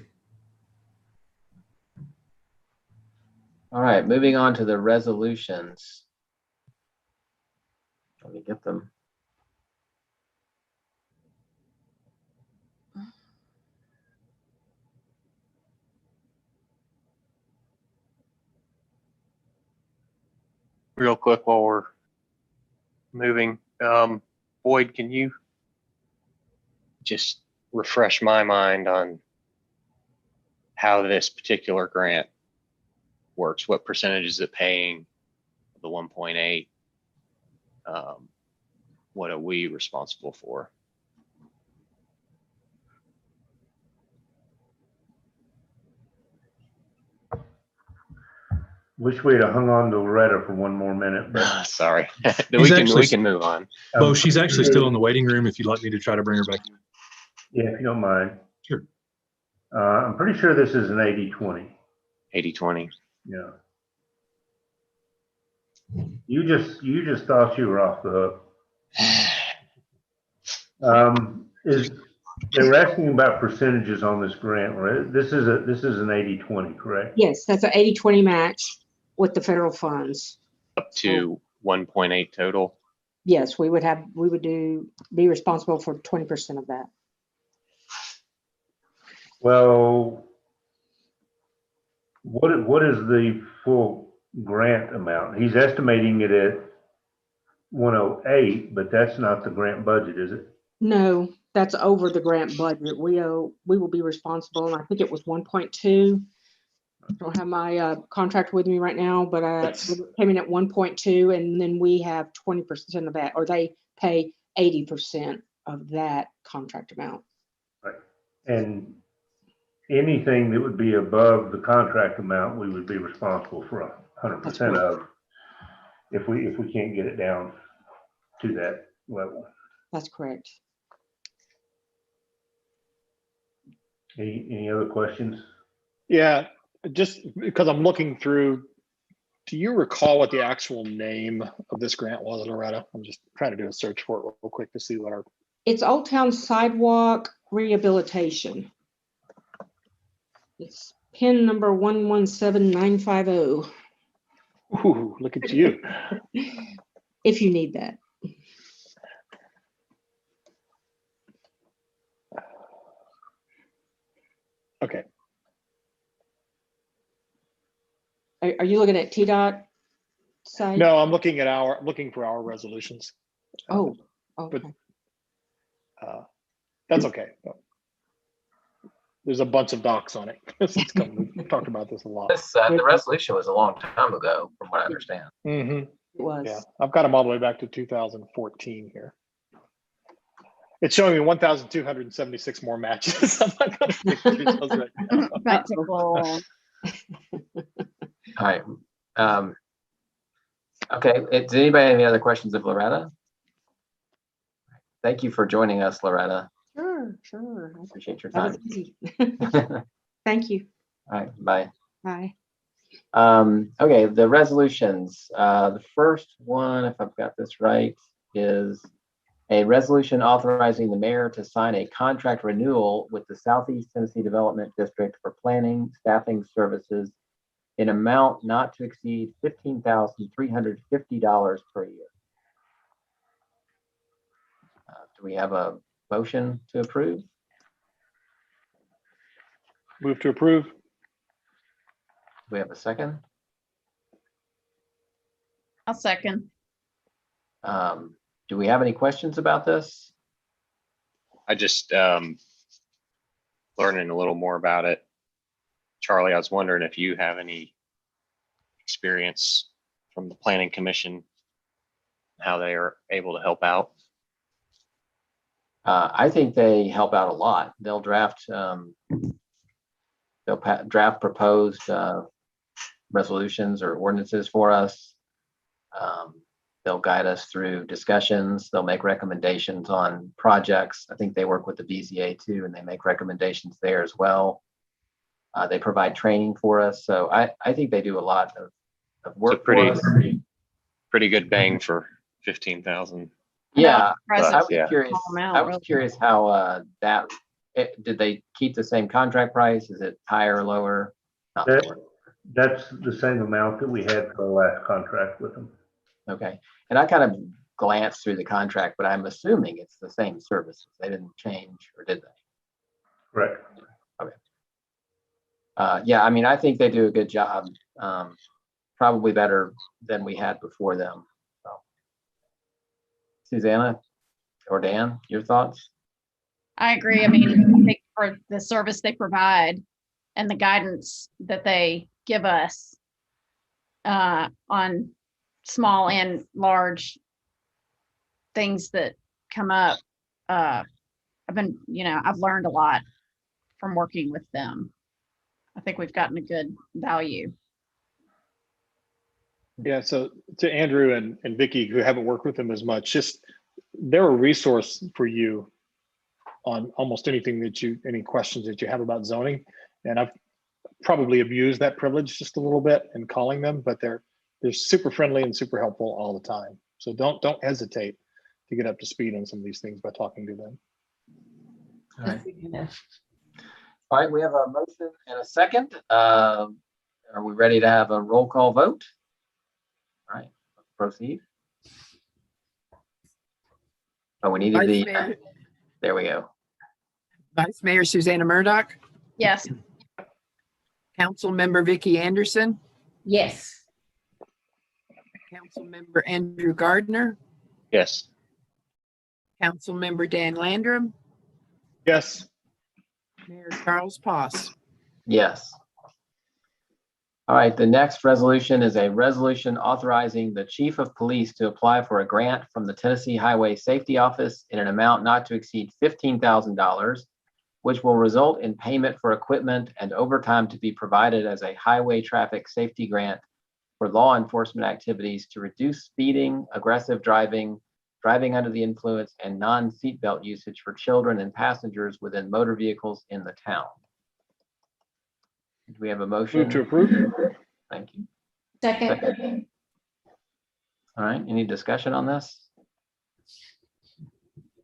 All right, moving on to the resolutions. Let me get them. Real quick while we're moving, Boyd, can you just refresh my mind on how this particular grant works? What percentage is it paying? The 1.8. What are we responsible for? Wish we'd have hung on to Loretta for one more minute, but Sorry, He's we actually- can move on. Bo, she's actually still in the waiting room if you'd like me to try to bring her back. yeah, if you don't mind. Sure. I'm pretty sure this is an 80-20. 80-20. Yeah. You just thought you were off the hook. They were asking about percentages on this grant, right? This is an 80-20, correct? Yes, that's an 80-20 match with the federal funds. Up to 1.8 total. Yes, we would be responsible for 20% of that. Well, what is the full grant amount? He's estimating it at 108, but that's not the grant budget, is it? No, that's over the grant budget. We will be responsible, and I think it was 1.2. I don't have my contract with me right now, but it came in at 1.2, and then we have 20% of that, or they pay 80% of that contract amount. Right. And anything that would be above the contract amount, we would be responsible for 100% of, if we can't get it down to that level. That's correct. Any other questions? Yeah, just because I'm looking through, do you recall what the actual name of this grant was, Loretta? I'm just trying to do a search for it real quick to see what our. It's Old Town Sidewalk Rehabilitation. It's PIN number 117950. Ooh, look at you. If you need that. Okay. Are you looking at TDOT site? No, I'm looking for our resolutions. Oh, okay. That's okay. There's a bunch of docs on it. We've talked about this a lot. This the resolution was a long time ago, from what I understand. Mm-hmm. It was. Yeah, I've got them all the way back to 2014 here. It's showing me 1,276 more matches. I'm not going to pick through those right now. Back to full. All right. Okay. Does anybody have any other questions of Loretta? Thank you for joining us, Loretta. Sure. I appreciate your That time. was easy. Thank you. All right. Bye. Aye. Okay, the resolutions. The first one, if I've got this right, is a resolution authorizing the mayor to sign a contract renewal with the Southeast Tennessee Development District for planning, staffing services in amount not to exceed $15,350 per year. Do we have a motion to approve? Move to approve. Do we have a second? I'll second. Do we have any questions about this? I just learning a little more about it. Charlie, I was wondering if you have any experience from the Planning Commission, how they are able to help out. I think they help out a lot. They'll draft draft proposed resolutions or ordinances for us. They'll guide us through discussions. They'll make recommendations on projects. I think they work with the BZA too, and they make recommendations there as well. They provide training for us. So I think they do a lot of work for us. Pretty good bang for 15,000. Yeah, I was Yeah. curious. I was curious how did they keep the same contract price? Is it higher or lower? Not lower. That's the same amount that we had for the last contract with them. Okay, and I kind of glanced through the contract, but I'm assuming it's the same services. They didn't change, or did they? Right. Okay. Yeah, I mean, I think they do a good job. Probably better than we had before them. So, Susanna or Dan, your thoughts? I agree. I mean, I think for the service they provide and the guidance that they give us on small and large things that come up, I've learned a lot from working with them. I think we've gotten a good value. Yeah, so to Andrew and Vicky, who haven't worked with them as much, just they're a resource for you on almost anything any questions that you have about zoning. And I've probably abused that privilege just a little bit in calling them, but they're super friendly and super helpful all the time. So don't hesitate to get up to speed on some of these things by talking to them. All right. All right, we have a motion and a second. Are we ready to have a roll call vote? All right, let's proceed. Oh, we needed there we go. Vice Mayor Susanna Murdoch, Yes. Council Member Vicky Anderson, Yes. Council Member Andrew Gardner, Yes. Council Member Dan Landrum, Yes. Mayor Charles Poss. Yes. All right, the next resolution is a resolution authorizing the Chief of Police to apply for a grant from the Tennessee Highway Safety Office in an amount not to exceed $15,000, which will result in payment for equipment and overtime to be provided as a highway traffic safety grant for law enforcement activities to reduce speeding, aggressive driving, driving under the influence, and non-seatbelt usage for children and passengers within motor vehicles in the town. Do we have a motion? Move to approve. Thank you. Second. All right, any discussion on this?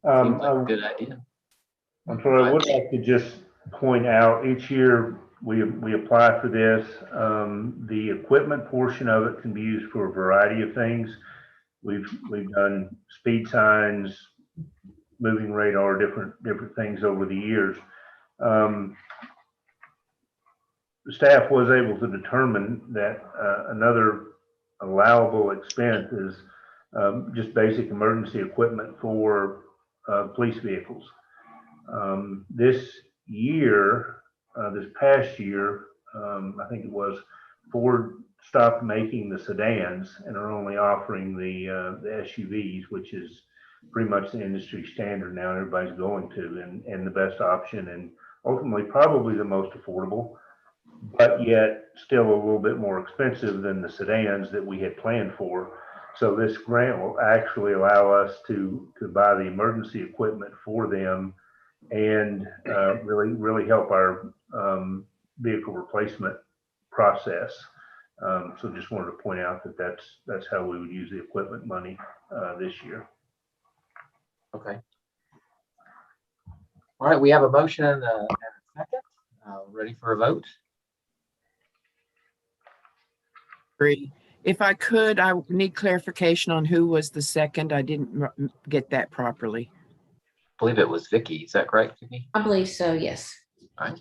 Seems like a good idea. I'm sorry, I would like to just point out each year we apply for this. The equipment portion of it can be used for a variety of things. We've done speed signs, moving radar, different things over the years. The staff was able to determine that another allowable expense is just basic emergency equipment for police vehicles. This past year, I think it was, Ford stopped making the sedans and are only offering the SUVs, which is pretty much the industry standard now. Everybody's going to, and the best option, and ultimately probably the most affordable, but yet still a little bit more expensive than the sedans that we had planned for. So this grant will actually allow us to buy the emergency equipment for them and really help our vehicle replacement process. So just wanted to point out that that's how we would use the equipment money this year. Okay. All right, we have a motion and a second. Ready for a vote? Agree. If I could, I need clarification on who was the second. I didn't get that properly. I believe it was Vicky. Is that correct, Vicky? I believe so, yes. All right.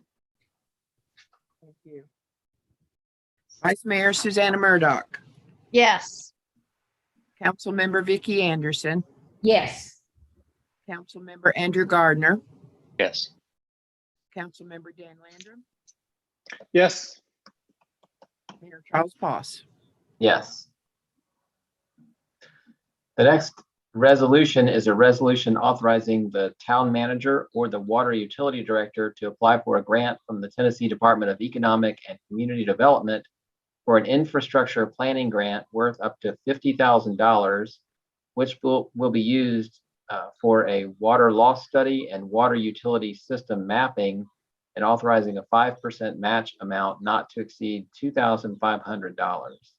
Thank you. Vice Mayor Susanna Murdoch, Yes. Councilmember Vicky Anderson, Yes. Councilmember Andrew Gardner, Yes. Councilmember Dan Landrum, Yes. Mayor Charles Poss. Yes. The next resolution is a resolution authorizing the town manager or the water utility director to apply for a grant from the Tennessee Department of Economic and Community Development for an infrastructure planning grant worth up to $50,000, which will be used for a water loss study and water utility system mapping, and authorizing a 5% match amount not to exceed $2,500.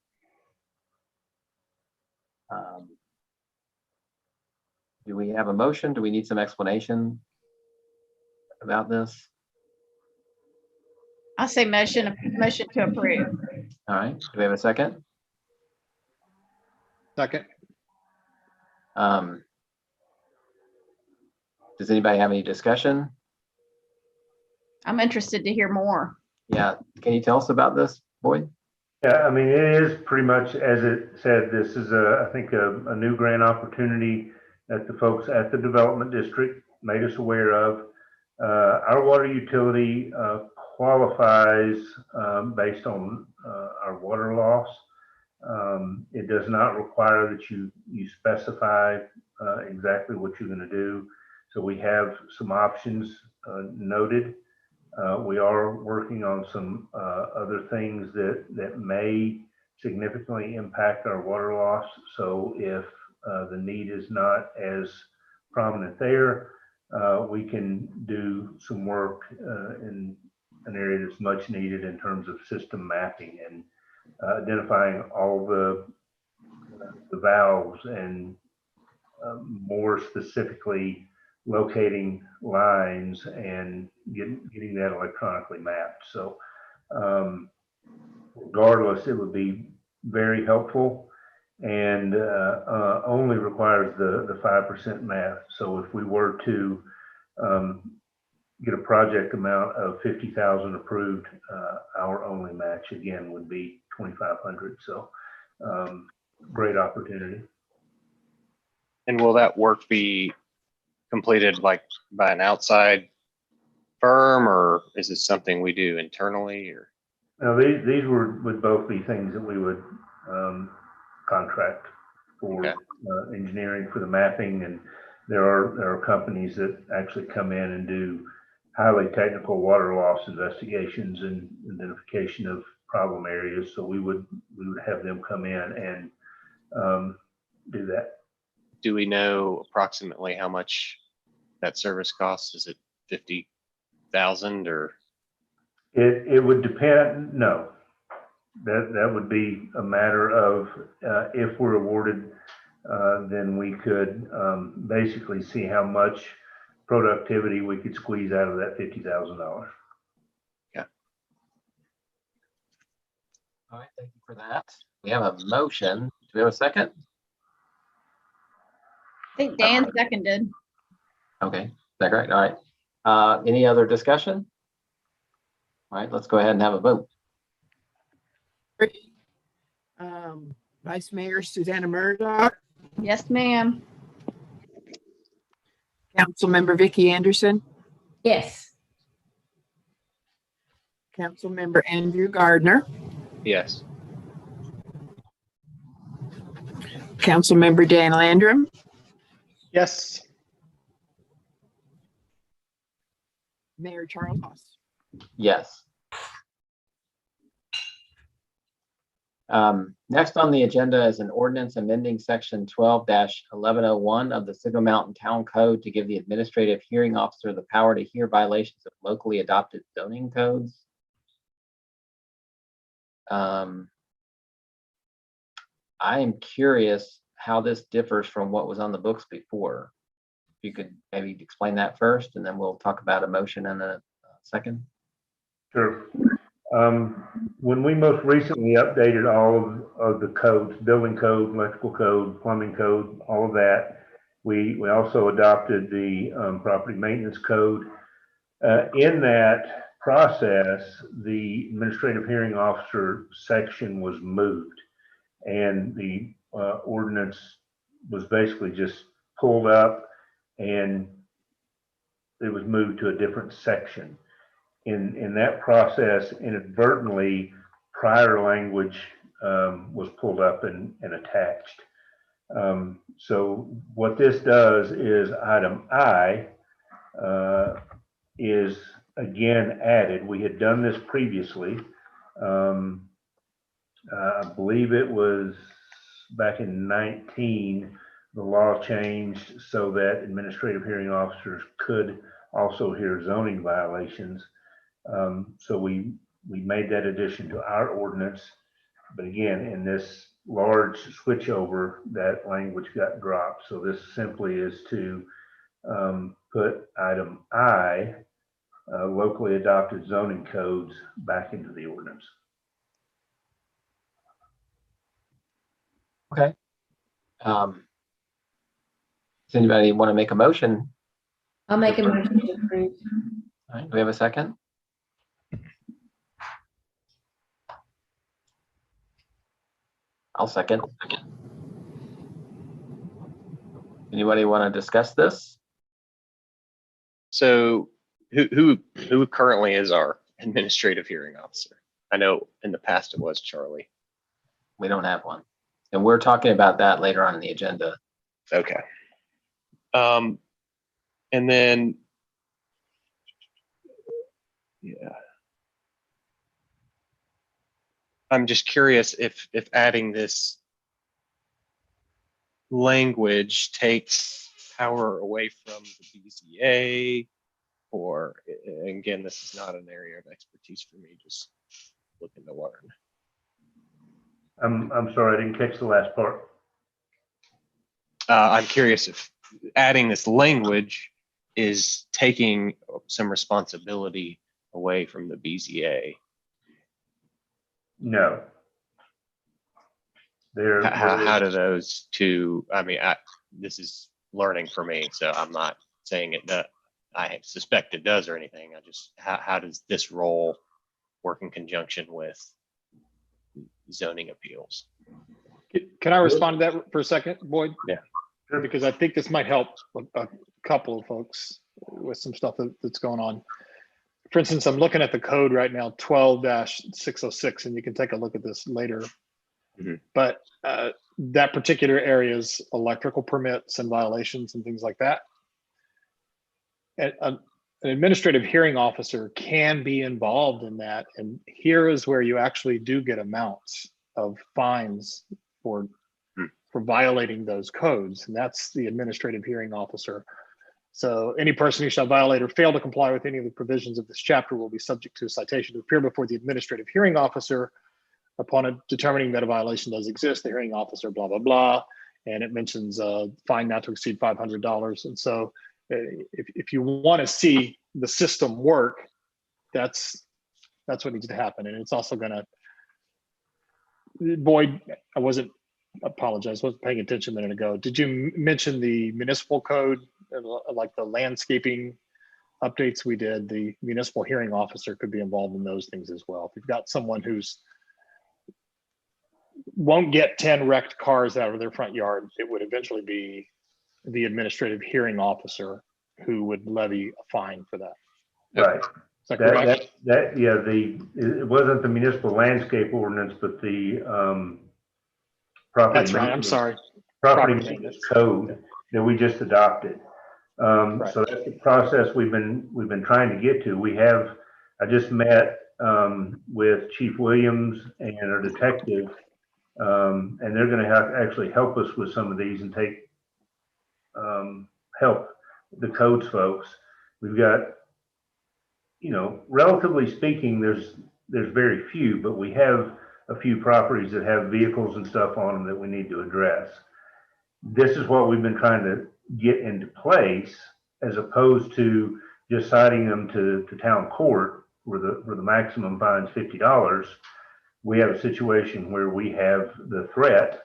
Do we have a motion? Do we need some explanation about this? I say motion to approve. All right, do we have a second? Second. Does anybody have any discussion? I'm interested to hear more. Yeah, can you tell us about this, Boyd? Yeah, I mean, it is pretty much as it said. This is I think a new grant opportunity that the folks at the development district made us aware of. Our water utility qualifies based on our water loss. It does not require that you specify exactly what you're going to do. So we have some options noted. We are working on some other things that may significantly impact our water loss. So if the need is not as prominent there, we can do some work in an area that's much needed in terms of system mapping and identifying all the valves and more specifically locating lines and getting that electronically mapped. So regardless, it would be very helpful and only requires the 5% match. So if we were to get a project amount of 50,000 approved, our only match again would be 2,500. So great opportunity. And will that work be completed like by an outside firm, or is this something we do internally? Or now these would both be things that we would contract for. Okay. Engineering for the mapping, and there are companies that actually come in and do highly technical water loss investigations and identification of problem areas. So we would have them come in and do that. do we know approximately how much that service costs? Is it 50,000 or? It would depend. No, that would be a matter of if we're awarded, then we could basically see how much productivity we could squeeze out of that $50,000. Yeah. All right, thank you for that. We have a motion. Do we have a second? I think Dan seconded. Okay, is that correct? All right. Any other discussion? All right, let's go ahead and have a vote. Vice Mayor Susanna Murdoch, Yes, ma'am. Councilmember Vicky Anderson, Yes. Councilmember Andrew Gardner, Yes. Councilmember Dan Landrum, Yes. Mayor Charles Poss. Yes. Next on the agenda is an ordinance amending section 12-1101 of the Signal Mountain Town Code to give the administrative hearing officer the power to hear violations of locally adopted zoning codes. I am curious how this differs from what was on the books before. If you could maybe explain that first, and then we'll talk about a motion in a second. Sure. When we most recently updated all of the codes, building code, electrical code, plumbing code, all of that, we also adopted the property maintenance code. In that process, the administrative hearing officer section was moved, and the ordinance was basically just pulled up, and it was moved to a different section. In that process, inadvertently, prior language was pulled up and attached. So what this does is item I is again added. We had done this previously. I believe it was back in 19, the law changed so that administrative hearing officers could also hear zoning violations. So we made that addition to our ordinance, but again, in this large switchover, that language got dropped. So this simply is to put item I, locally adopted zoning codes, back into the ordinance. Okay. Does anybody want to make a motion? I'll make a motion to approve. All right, do we have a second? I'll second. Anybody want to discuss this? So who currently is our administrative hearing officer? I know in the past it was Charlie. We don't have one. And we're talking about that later on in the agenda. Okay. And then, yeah. I'm just curious if adding this language takes power away from the BZA, or again, this is not an area of expertise for me, just looking to learn. I'm sorry, I didn't catch the last part. I'm curious if adding this language is taking some responsibility away from the BZA. No. How do those two, I mean, this is learning for me, so I'm not saying it that I suspect it does or anything. I just, how does this role work in conjunction with zoning appeals? Can I respond to that for a second, Boyd? Yeah. Because I think this might help a couple of folks with some stuff that's going on. For instance, I'm looking at the code right now, 12-606, and you can take a look at this later. Mm-hmm. But that particular area's electrical permits and violations and things like that. And an administrative hearing officer can be involved in that. And here is where you actually do get amounts of fines for violating those codes. And that's the administrative hearing officer. So any person who shall violate or fail to comply with any of the provisions of this chapter will be subject to a citation to appear before the administrative hearing officer upon determining that a violation does exist. The hearing officer, blah, blah, blah. And it mentions fine not to exceed $500. And so if you want to see the system work, that's what needs to happen. And it's also going to, Boyd, I wasn't paying attention a minute ago. Did you mention the municipal code, like the landscaping updates we did? The municipal hearing officer could be involved in those things as well. If you've got someone who's won't get 10 wrecked cars out of their front yard, it would eventually be the administrative hearing officer who would levy a fine for that. Right. Is that correct? It wasn't the municipal landscape ordinance, but the property. That's right. I'm sorry. Property maintenance code that we just adopted. Right. So that's the process we've been trying to get to. I just met with Chief Williams and our detective, and they're going to actually help us with some of these and take help the codes folks. We've got, relatively speaking, there's very few, but we have a few properties that have vehicles and stuff on them that we need to address. This is what we've been trying to get into place, as opposed to just citing them to town court where the maximum fine is $50. We have a situation where we have the threat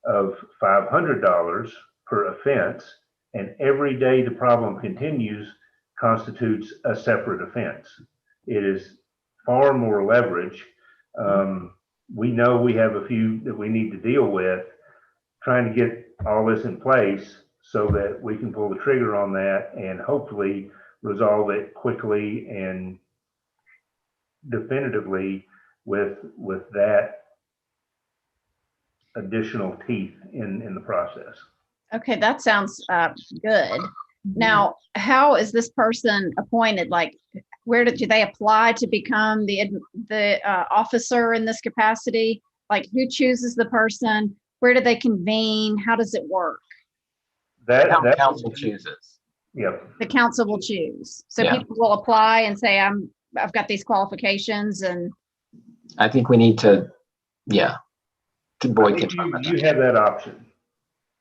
of $500 per offense, and every day the problem continues constitutes a separate offense. It is far more leverage. We know we have a few that we need to deal with, trying to get all this in place so that we can pull the trigger on that and hopefully resolve it quickly and definitively with that additional teeth in the process. Okay, that sounds good. Now, how is this person appointed? Like, where do they apply to become the officer in this capacity? Like, who chooses the person? Where do they convene? How does it work? Town council chooses. Yep. The council will choose. So Yeah. people will apply and say, I've got these qualifications, and I think we need to, to I Boyd think confirm you have that option.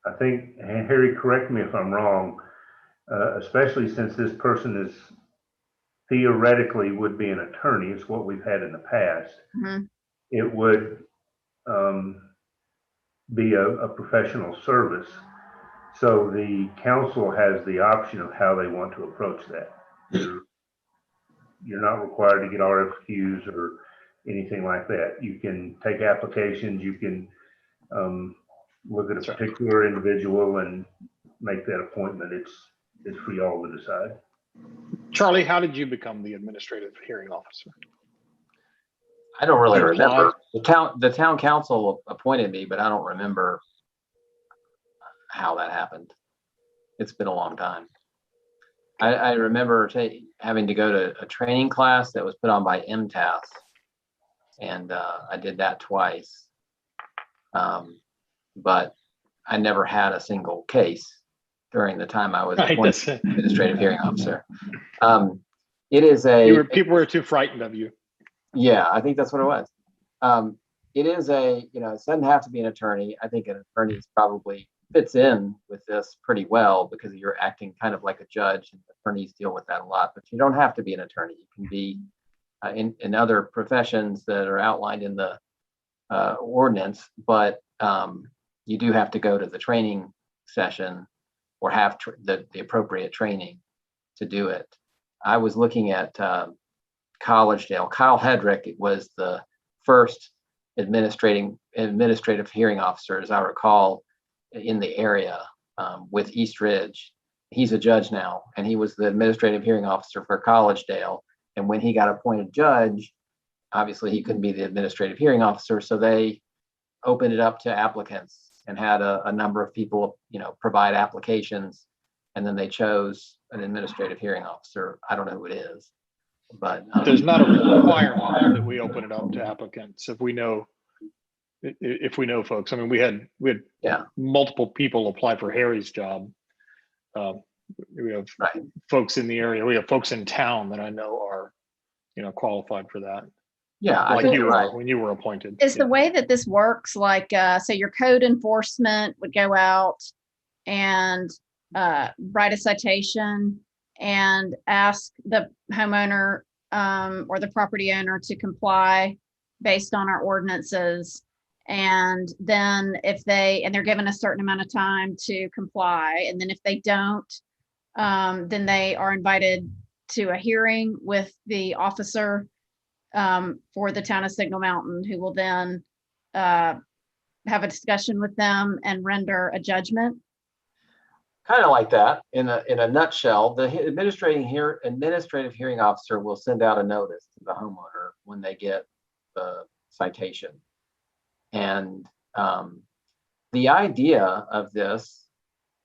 I think, and Harry, correct me if I'm wrong, especially since this person is theoretically would be an attorney, is what we've had in the past. Mhm. It would be a professional service. So the council has the option of how they want to approach that. You're not required to get RFQs or anything like that. You can take applications, you can look at a particular individual and make that appointment. It's for y'all to decide. Charlie, how did you become the administrative hearing officer? I don't really You remember. The town council appointed me, but I don't remember how that happened. It's been a long time. I remember having to go to a training class that was put on by MTAS, and I did that twice. But I never had a single case during the time I was appointed administrative hearing officer. It is People were too frightened of you. Yeah, I think that's what it was. It is it doesn't have to be an attorney. I think an attorney probably fits in with this pretty well because you're acting kind of like a judge, and attorneys deal with that a lot, but you don't have to be an attorney. You can be in other professions that are outlined in the ordinance, but you do have to go to the training session or have the appropriate training to do it. I was looking at Collegedale. Kyle Hedrick was the first administrative hearing officer, as I recall, in the area with East Ridge. He's a judge now, and he was the administrative hearing officer for Collegedale. And when he got appointed judge, obviously he couldn't be the administrative hearing officer, so they opened it up to applicants and had a number of people, provide applications, and then they chose an administrative hearing officer. I don't know who it is, but there's not a requirement that we open it up to applicants if we know folks. I mean, we had multiple people apply for Harry's job. We have folks in the area. We have folks in town that I know are, qualified for that. Yeah, like you were when you were appointed. Is the way that this works, like, say your code enforcement would go out and write a citation and ask the homeowner or the property owner to comply based on our ordinances. And then they're given a certain amount of time to comply. And then if they don't, then they are invited to a hearing with the officer for the town of Signal Mountain, who will then have a discussion with them and render a judgment. Kind of like that. In a nutshell, the administrative hearing officer will send out a notice to the homeowner when they get the citation. And the idea of this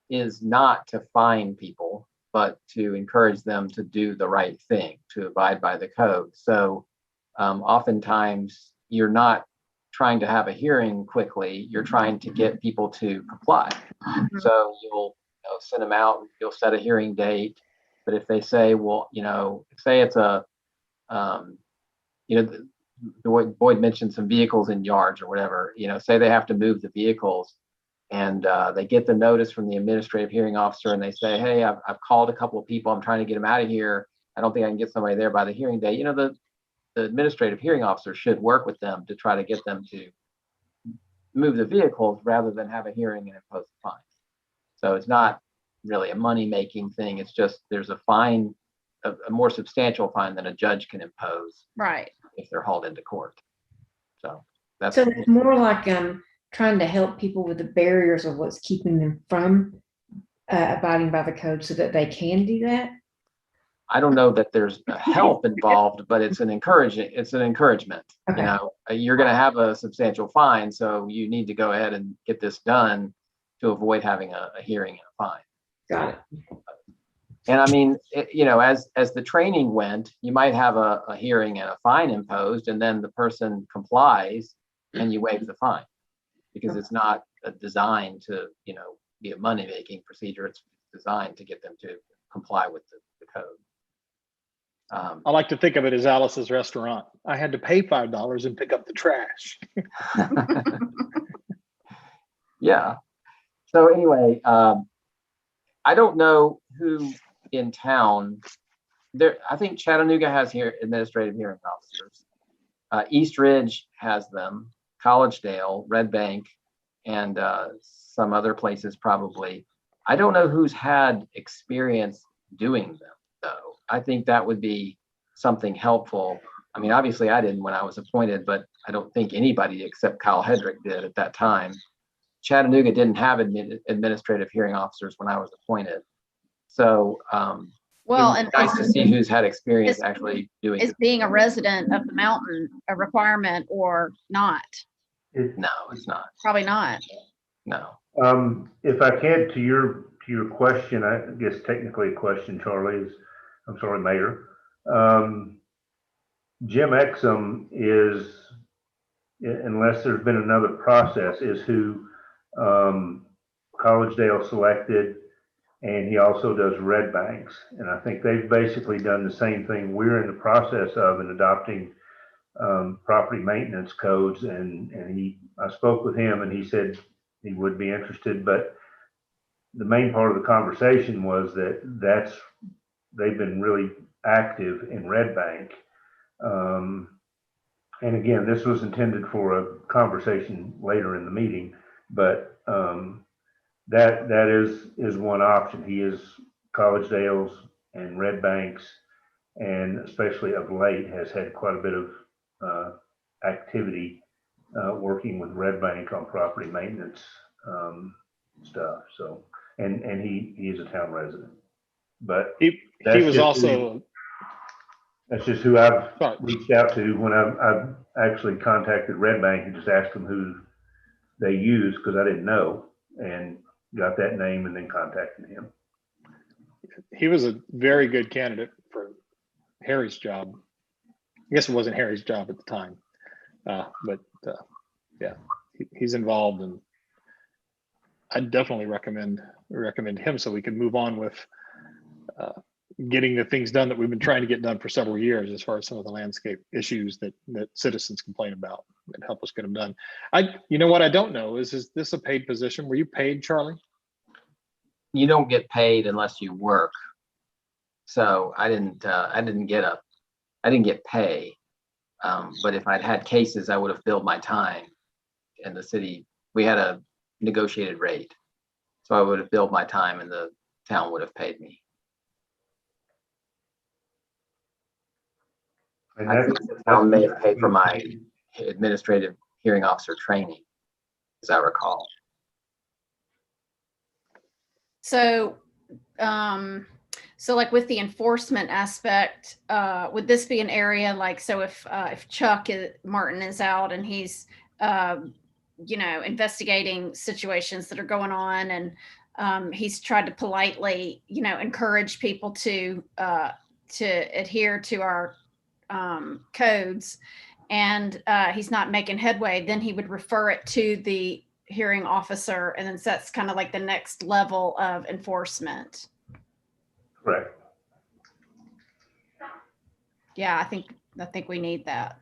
is not to fine people, but to encourage them to do the right thing, to abide by the code. So oftentimes you're not trying to have a hearing quickly, you're trying to get people to comply. Mm-hmm. So you'll send them out, you'll set a hearing date. But if they say, well, say it's Boyd mentioned some vehicles in yards or whatever, say they have to move the vehicles and they get the notice from the administrative hearing officer and they say, hey, I've called a couple of people. I'm trying to get them out of here. I don't think I can get somebody there by the hearing day. The administrative hearing officer should work with them to try to get them to move the vehicles rather than have a hearing and impose a fine. So it's not really a money-making thing. It's just there's a fine, a more substantial fine than a judge can impose Right. if they're hauled into court. So that's So it's more like trying to help people with the barriers of what's keeping them from abiding by the code so that they can do that. I don't know that there's help involved, but it's an encouragement. Okay. You're going to have a substantial fine, so you need to go ahead and get this done to avoid having a hearing and a fine. Got it. And I mean, as the training went, you might have a hearing and a fine imposed, and then the person complies and you waive the fine because it's not designed to, be a money-making procedure. It's designed to get them to comply with the code. I like to think of it as Alice's restaurant. I had to pay $5 and pick up the trash. Yeah. So anyway, I don't know who in town there. I think Chattanooga has administrative hearing officers. East Ridge has them. Collegedale, Red Bank, and some other places probably. I don't know who's had experience doing them though. I think that would be something helpful. I mean, obviously I didn't when I was appointed, but I don't think anybody except Kyle Hedrick did at that time. Chattanooga didn't have administrative hearing officers when I was appointed. So Well, it and would be nice to see who's had experience actually doing is it. being a resident of the mountain a requirement or not? No, it's not. Probably not. No. If I can, to your question, I guess technically a question, Charlie, is, I'm sorry, Mayor. Jim Exum is, unless there's been another process, is who Collegedale selected, and he also does Red Banks. And I think they've basically done the same thing we're in the process of in adopting property maintenance codes. And I spoke with him and he said he would be interested, but the main part of the conversation was that they've been really active in Red Bank. And again, this was intended for a conversation later in the meeting, but that is one option. He is Collegedale's and Red Banks, and especially of late has had quite a bit of activity working with Red Bank on property maintenance stuff. So, and he is a town resident, but He was also. That's just who I've Sorry. reached out to when I've actually contacted Red Bank and just asked them who they use because I didn't know, and got that name and then contacted him. He was a very good candidate for Harry's job. I guess it wasn't Harry's job at the time, but yeah, he's involved, and I definitely recommend him so we can move on with getting the things done that we've been trying to get done for several years, as far as some of the landscape issues that citizens complain about, and help us get them done. What I don't know is this a paid position? Were you paid, Charlie? You don't get paid unless you work. So I didn't get pay. But if I'd had cases, I would have billed my time. And the city, we had a negotiated rate. So I would have billed my time and the town would have paid me. And I think the town may have paid for my administrative hearing officer training, as I recall. So, so like with the enforcement aspect, would this be an area like, so if Chuck Martin is out and he's, investigating situations that are going on, and he's tried to politely, encourage people to adhere to our codes, and he's not making headway, then he would refer it to the hearing officer, and then that's kind of like the next level of enforcement. Correct. Yeah, I think we need that.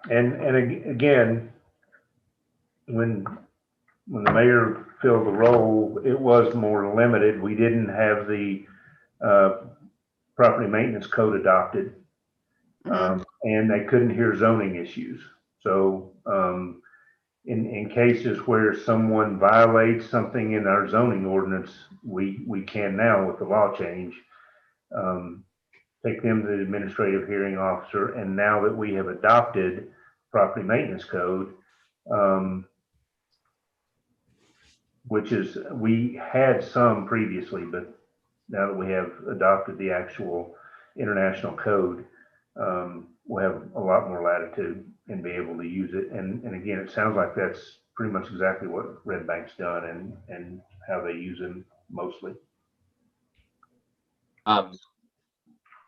Again, when the mayor filled the role, it was more limited. We didn't have the property maintenance code adopted, and they couldn't hear zoning issues. So in cases where someone violates something in our zoning ordinance, we can now, with the law change, take them to the administrative hearing officer. And now that we have adopted property maintenance code, which is, we had some previously, but now that we have adopted the actual international code, we'll have a lot more latitude and be able to use it. And again, it sounds like that's pretty much exactly what Red Bank's done and how they use them mostly.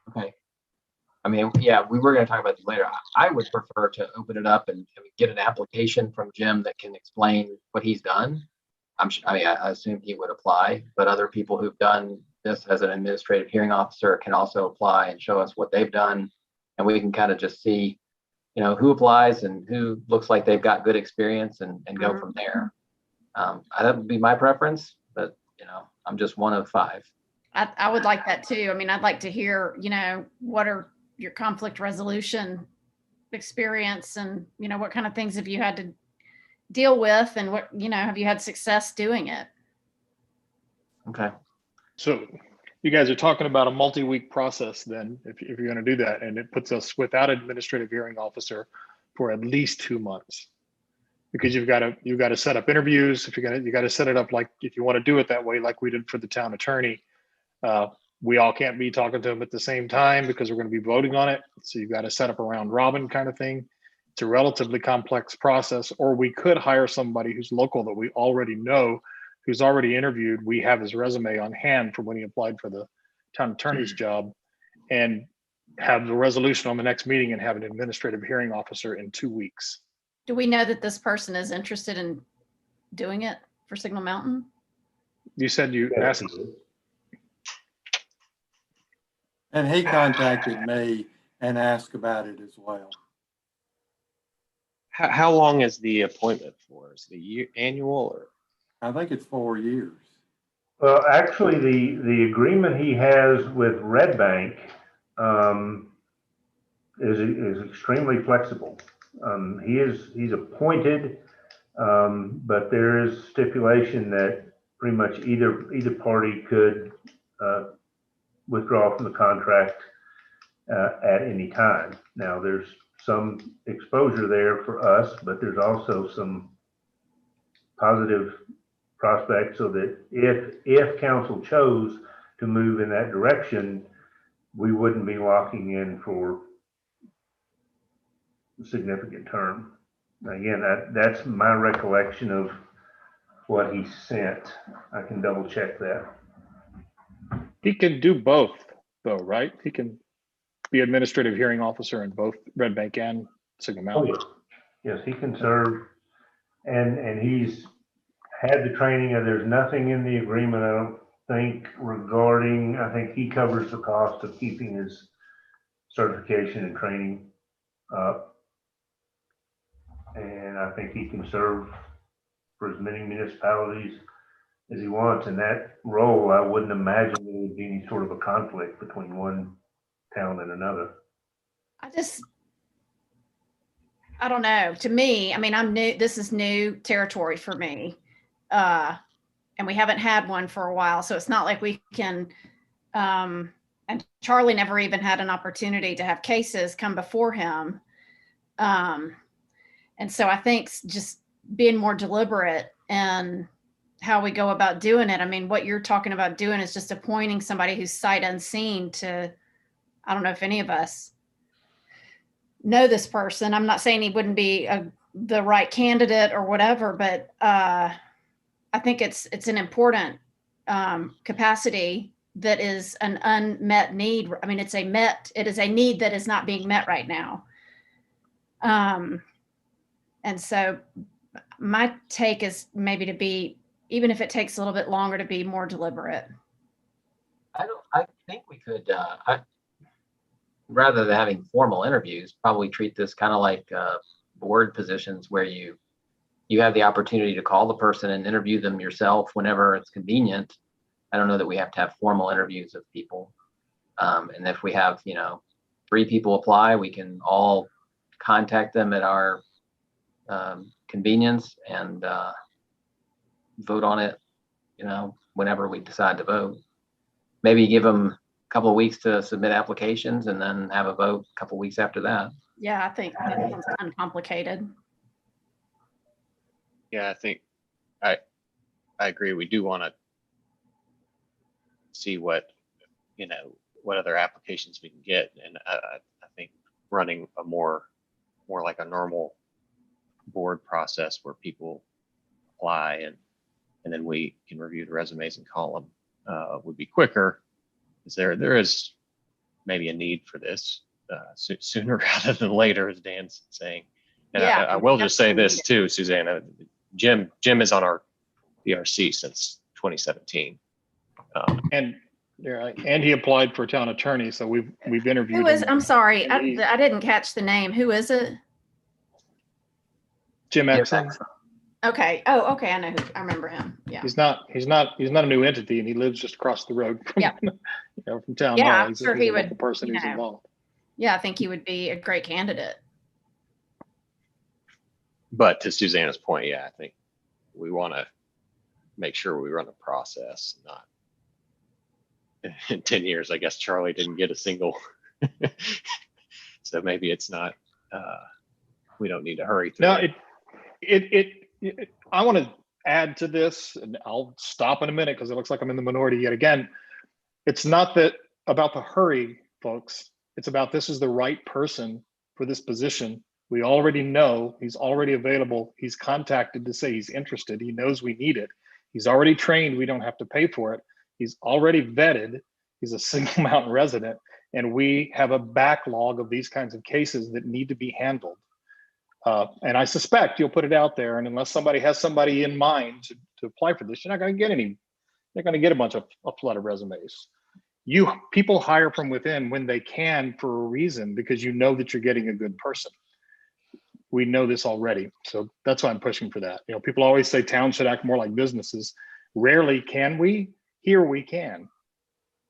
Okay. I mean, yeah, we were going to talk about this later. I would prefer to open it up and get an application from Jim that can explain what he's done. I assume he would apply, but other people who've done this as an administrative hearing officer can also apply and show us what they've done. And we can kind of just see, who applies and who looks like they've got good experience and go from there. That would be my preference, but I'm just one of 5. I would like that too. I mean, I'd like to hear, what are your conflict resolution experience and, what kind of things have you had to deal with and what, have you had success doing it? Okay. So you guys are talking about a multi-week process then, if you're going to do that, and it puts us without an administrative hearing officer for at least 2 months, because you've got to set up interviews. You got to set it up like, if you want to do it that way, like we did for the town attorney, we all can't be talking to them at the same time because we're going to be voting on it. So you've got to set up a round robin kind of thing. It's a relatively complex process, or we could hire somebody who's local that we already know, who's already interviewed. We have his resume on hand from when he applied for the town attorney's job, and have the resolution on the next meeting and have an administrative hearing officer in 2 weeks. Do we know that this person is interested in doing it for Signal Mountain? You said you asked. And he contacted me and asked about it as well. How long is the appointment for? Is the annual or? I think it's 4 years. Well, actually, the agreement he has with Red Bank is extremely flexible. He's appointed, but there is stipulation that pretty much either party could withdraw from the contract at any time. Now, there's some exposure there for us, but there's also some positive prospects, so that if council chose to move in that direction, we wouldn't be locking in for a significant term. Again, that's my recollection of what he sent. I can double check that. He can do both though, right? He can be administrative hearing officer in both Red Bank and Signal Mountain. Oh, yes, he can serve, and he's had the training, and there's nothing in the agreement, I don't think, regarding, I think he covers the cost of keeping his certification and training up. And I think he can serve for as many municipalities as he wants. In that role, I wouldn't imagine there would be any sort of a conflict between one town and another. I don't know. To me, I mean, I'm new. This is new territory for me. And we haven't had one for a while. So it's not like we can, and Charlie never even had an opportunity to have cases come before him. And so I think just being more deliberate and how we go about doing it. I mean, what you're talking about doing is just appointing somebody who's sight unseen to, I don't know if any of us know this person. I'm not saying he wouldn't be the right candidate or whatever, but I think it's an important capacity that is an unmet need. I mean, it is a need that is not being met right now. And so my take is maybe to be, even if it takes a little bit longer, to be more deliberate. I think we could, rather than having formal interviews, probably treat this kind of like board positions where you have the opportunity to call the person and interview them yourself whenever it's convenient. I don't know that we have to have formal interviews of people. And if we have, 3 people apply, we can all contact them at our convenience and vote on it, whenever we decide to vote. Maybe give them a couple of weeks to submit applications and then have a vote a couple of weeks after that. Yeah, I think that sounds uncomplicated. Yeah, I think I agree. We do want to see what other applications we can get, and I think running a more like a normal board process where people apply and then we can review the resumes and call them would be quicker. Is there is maybe a need for this sooner rather than later, as Dan's saying. And Yeah, I will just say this absolutely. too, Susanna. Jim is on our BRC since 2017. And he applied for town attorney, so we've interviewed Who is, him. I'm sorry, And I didn't catch the name. Who is it? Jim Exum. Okay. Oh, okay. I remember him. Yeah. He's not a new entity, and he lives just across the road from, Yeah. From town Yeah, hall. I'm He's sure he's he a would, local person who's involved. Yeah, I think he would be a great candidate. But to Susanna's point, yeah, I think we want to make sure we run a process, not in 10 years. I guess Charlie didn't get a single. So maybe it's not, we don't need to hurry through No, it. I want to add to this, and I'll stop in a minute because it looks like I'm in the minority yet again. It's not that about the hurry, folks. It's about this is the right person for this position. We already know he's already available. He's contacted to say he's interested. He knows we need it. He's already trained. We don't have to pay for it. He's already vetted. He's a single mountain resident. And we have a backlog of these kinds of cases that need to be handled. And I suspect you'll put it out there. And unless somebody has somebody in mind to apply for this, you're not going to get any. You're going to get a flood of resumes. People hire from within when they can for a reason, because you know that you're getting a good person. We know this already. So that's why I'm pushing for that. People always say towns should act more like businesses. Rarely can we. Here we can.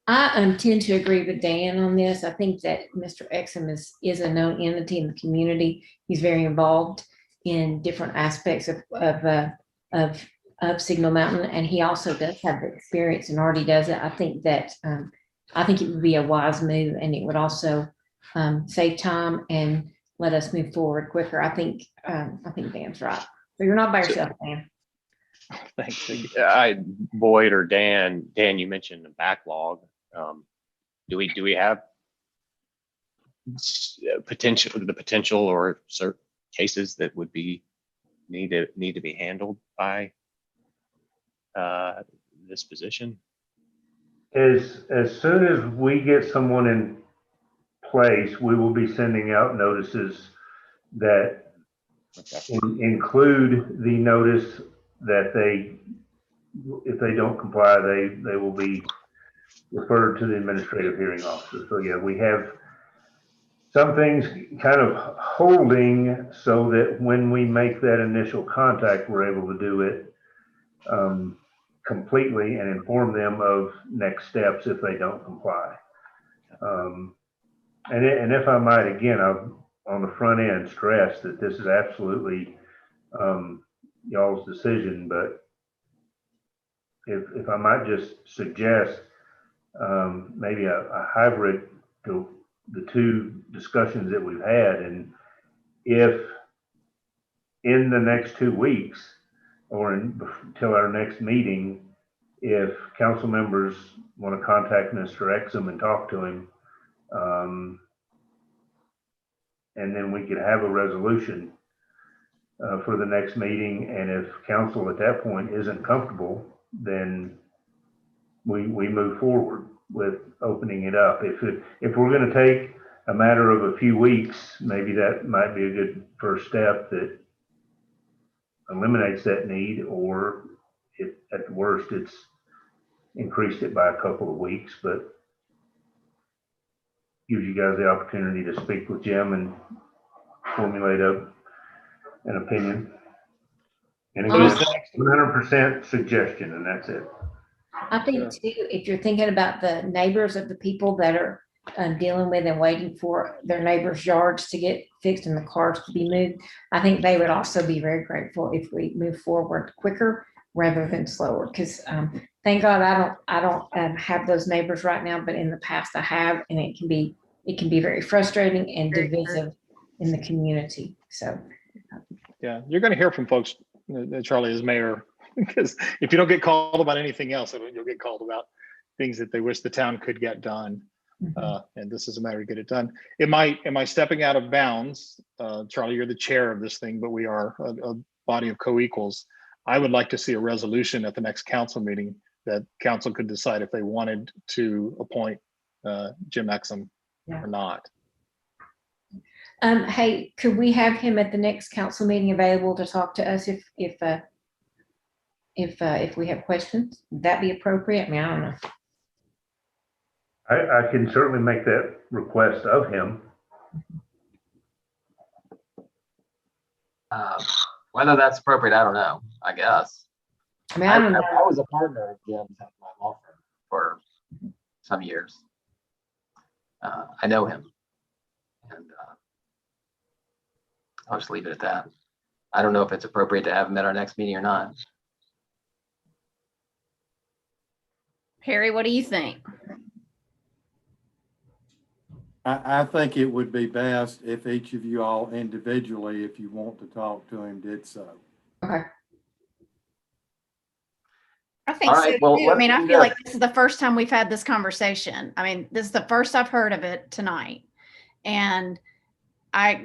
I tend to agree with Dan on this. I think that Mr. Exum is a known entity in the community. He's very involved in different aspects of Signal Mountain, and he also does have the experience and already does it. I think it would be a wise move, and it would also save time and let us move forward quicker. I think Dan's right. So you're not by yourself, Dan. Thanks. Boyd or Dan, you mentioned the backlog. Do we have the potential or certain cases that would need to be handled by this position? As soon as we get someone in place, we will be sending out notices that include the notice that if they don't comply, they will be referred to the administrative hearing officer. So yeah, we have some things kind of holding so that when we make that initial contact, we're able to do it completely and inform them of next steps if they don't comply. And if I might, again, I'll on the front end stress that this is absolutely y'all's decision, but if I might just suggest maybe a hybrid to the two discussions that we've had, and if in the next 2 weeks or until our next meeting, if council members want to contact Mr. Exum and talk to him, and then we could have a resolution for the next meeting. And if council at that point isn't comfortable, then we move forward with opening it up. If we're going to take a matter of a few weeks, maybe that might be a good first step that eliminates that need, or if at the worst it's increased it by a couple of weeks. But gives you guys the opportunity to speak with Jim and formulate an opinion. And again, Who's the next- 100% suggestion, and that's it. I think too, if you're thinking about the neighbors of the people that are dealing with and waiting for their neighbors' yards to get fixed and the cars to be moved, I think they would also be very grateful if we move forward quicker rather than slower. Because thank God I don't have those neighbors right now, but in the past I have, and it can be very frustrating and divisive in the community. So Yeah, you're going to hear from folks, Charlie, as mayor, because if you don't get called about anything else, you'll get called about things that they wish the town could get done. And this is a matter to get it done. Am I stepping out of bounds? Charlie, you're the chair of this thing, but we are a body of co-equals. I would like to see a resolution at the next council meeting that council could decide if they wanted to appoint Jim Exum or not. hey, could we have him at the next council meeting available to talk to us if we have questions? Would that be appropriate? I mean, I don't know. I can certainly make that request of him. Whether that's appropriate, I don't know, I guess. I mean, I don't know. I was a partner of Jim's at my law firm for some years. I know him, and I'll just leave it at that. I don't know if it's appropriate to have him at our next meeting or not. Harry, what do you think? I think it would be best if each of you all individually, if you want to talk to him, did so. Okay. I think All right, so well, too. I mean, I let's do feel like this. this is the first time we've had this conversation. I mean, this is the first I've heard of it tonight. And I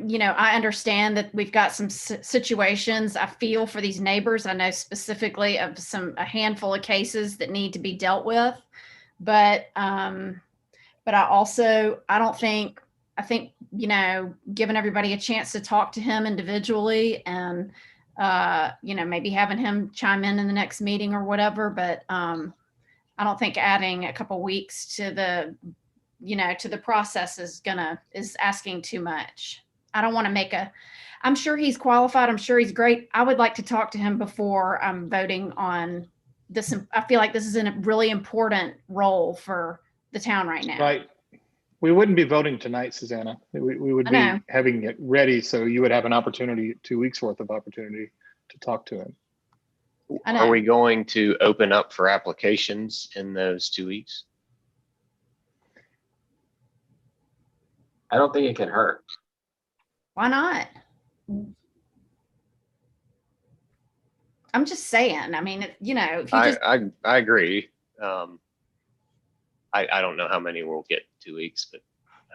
understand that we've got some situations. I feel for these neighbors. I know specifically of a handful of cases that need to be dealt with, but I think, giving everybody a chance to talk to him individually and, maybe having him chime in the next meeting or whatever, but I don't think adding a couple weeks to the process is asking too much. I don't want to I'm sure he's qualified. I'm sure he's great. I would like to talk to him before I'm voting on this. I feel like this is a really important role for the town right now. Right. We wouldn't be voting tonight, Susanna. We would be having it ready, so you would have an opportunity, 2 weeks worth of opportunity to talk to him. Are we going to open up for applications in those 2 weeks? I don't think it can hurt. Why not? I'm just saying. I mean, if you just I agree. I don't know how many we'll get 2 weeks, but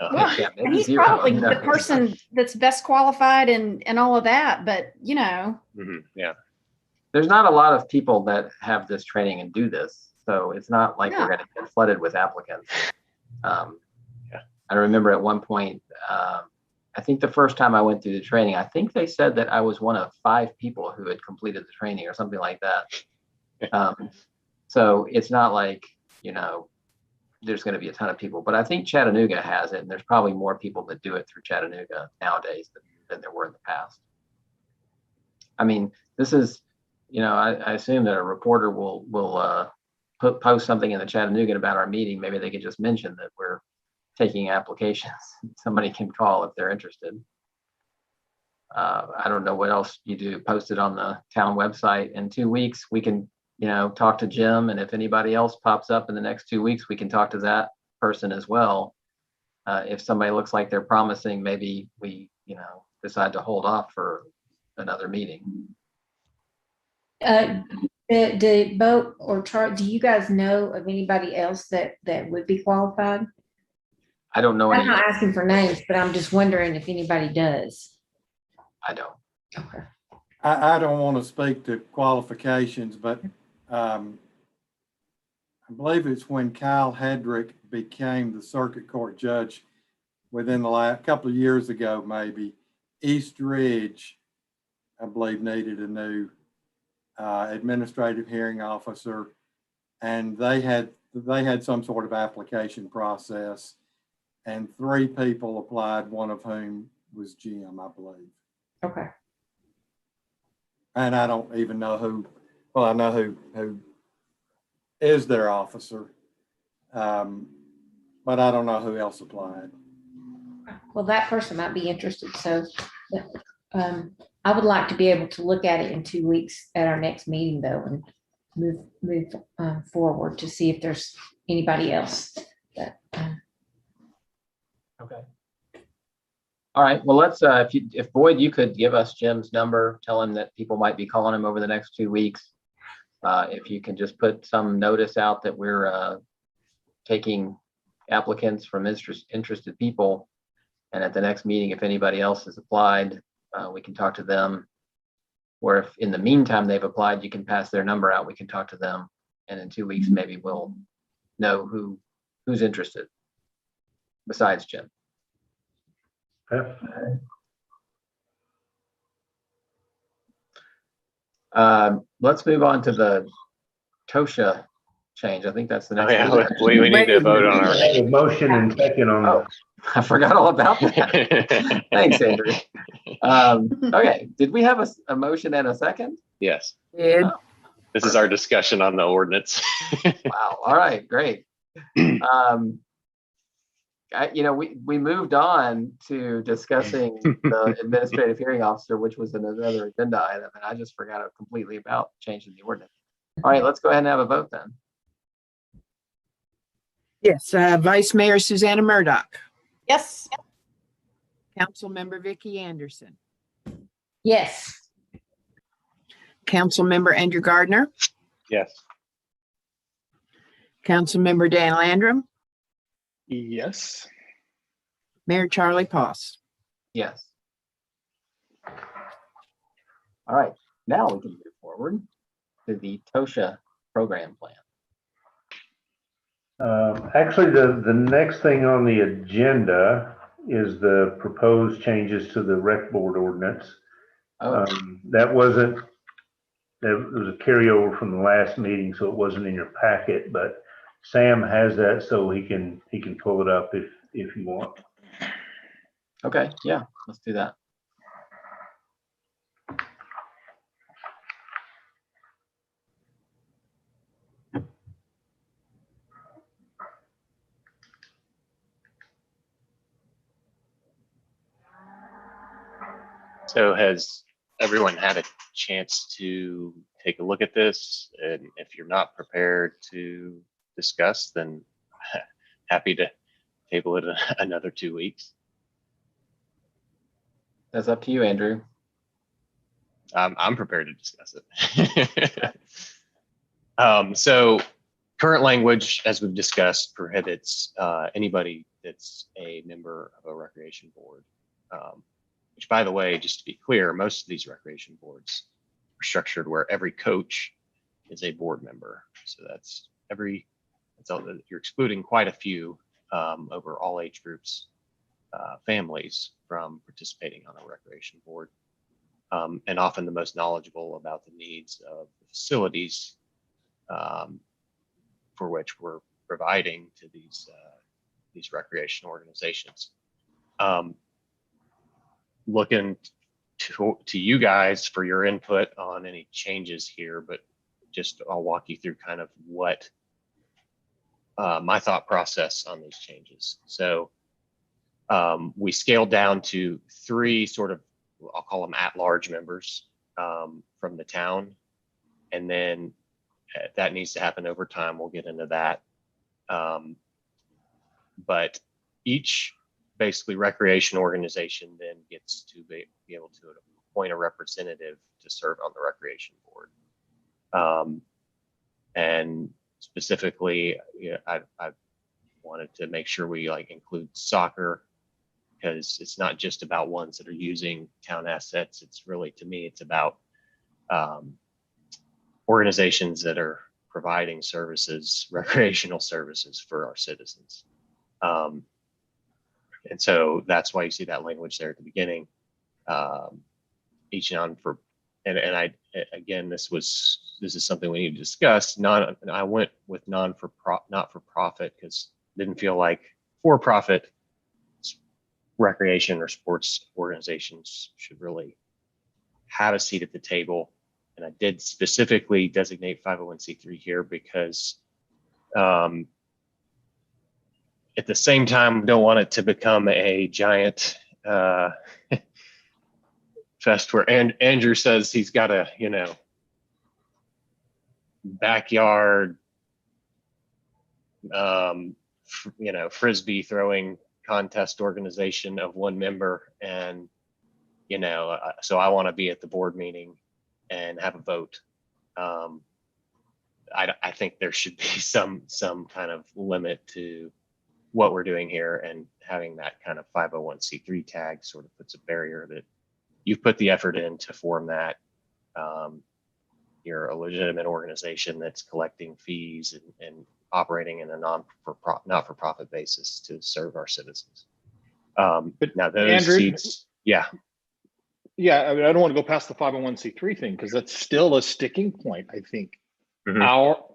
and he's probably the person that's best qualified and all of that. But yeah, there's not a lot of people that have this training and do this, so it's not like we're going to get flooded with applicants. I remember at one point, I think the first time I went through the training, I think they said that I was one of 5 people who had completed the training or something like that. So it's not like, there's going to be a ton of people, but I think Chattanooga has it, and there's probably more people that do it through Chattanooga nowadays than there were in the past. I mean, this is, I assume that a reporter will post something in the Chattanooga about our meeting. Maybe they could just mention that we're taking applications. Somebody can call if they're interested. I don't know what else you do. Post it on the town website. In 2 weeks, we can, talk to Jim. And if anybody else pops up in the next 2 weeks, we can talk to that person as well. If somebody looks like they're promising, maybe we, decide to hold off for another meeting. The Bo or Chart, do you guys know of anybody else that would be qualified? I don't know. I'm not asking for names, but I'm just wondering if anybody does. I don't. Okay. I don't want to speak to qualifications, but I believe it's when Kyle Hedrick became the circuit court judge within the last couple of years ago, maybe. East Ridge, I believe, needed a new administrative hearing officer, and they had some sort of application process. and 3 people applied, one of whom was Jim, I believe. Okay. And I don't even know who, well, I know who is their officer. But I don't know who else applied. Well, that person might be interested. So I would like to be able to look at it in 2 weeks at our next meeting though, and move forward to see if there's anybody else that. Okay. All right, well, let's, if Boyd, you could give us Jim's number, tell him that people might be calling him over the next 2 weeks. If you can just put some notice out that we're taking applicants from interested people. And at the next meeting, if anybody else has applied, we can talk to them. Or if in the meantime they've applied, you can pass their number out, we can talk to them. And in 2 weeks, maybe we'll know who's interested besides Jim. Okay. Let's move on to the TOSHA change. I think that's the Oh, next. yeah, we need to vote on I have a motion and second on Oh, I forgot all about that. our. Thanks, Andrew. Okay, did we have a motion and a second? Yes, Did. this is our discussion on the ordinance. Wow, all right, great. We moved on to discussing the administrative hearing officer, which was another agenda item, and I just forgot completely about changing the ordinance. All right, let's go ahead and have a vote then. Yes, Vice Mayor Susanna Murdoch, Yes. Councilmember Vicky Anderson, Yes. Councilmember Andrew Gardner, Yes. Councilmember Dan Landrum, Yes. Mayor Charlie Poss. Yes. All right, now we can move forward to the TOSHA program plan. Actually, the next thing on the agenda is the proposed changes to the rec board ordinance. Oh, That was a carryover from the last meeting, so it wasn't in your packet, but Sam has that, so he can pull it up if you want. okay, yeah, let's do that. So has everyone had a chance to take a look at this? And if you're not prepared to discuss, then happy to table it another 2 weeks. That's up to you, Andrew. I'm prepared to discuss it. So current language, as we've discussed, prohibits anybody that's a member of a recreation board. Which, by the way, just to be clear, most of these recreation boards are structured where every coach is a board member. So you're excluding quite a few over all age groups, families from participating on a recreation board. And often the most knowledgeable about the needs of the facilities for which we're providing to these recreation organizations. Looking to you guys for your input on any changes here, but just I'll walk you through kind of what my thought process on these changes. So we scaled down to 3 sort of, I'll call them at-large members from the town. And then that needs to happen over time. We'll get into that. But each basically recreation organization then gets to be able to appoint a representative to serve on the recreation board. And specifically, I wanted to make sure we include soccer, because it's not just about ones that are using town assets. It's really, to me, it's about organizations that are providing services, recreational services for our citizens. And so that's why you see that language there at the beginning. Each non-for, and I, again, this is something we need to discuss. I went with not for profit because didn't feel like for-profit recreation or sports organizations should really have a seat at the table. And I did specifically designate 501c3 here because at the same time, don't want it to become a giant fest where Andrew says he's got a, backyard, Frisbee throwing contest organization of one member. And, so I want to be at the board meeting and have a vote. I think there should be some kind of limit to what we're doing here, and having that kind of 501c3 tag sort of puts a barrier that you've put the effort in to form that. You're a legitimate organization that's collecting fees and operating in a not-for-profit basis to serve our citizens. But now those Andrew, seats, yeah. Yeah, I mean, I don't want to go past the 501c3 thing because that's still a sticking point, I think. Mhm.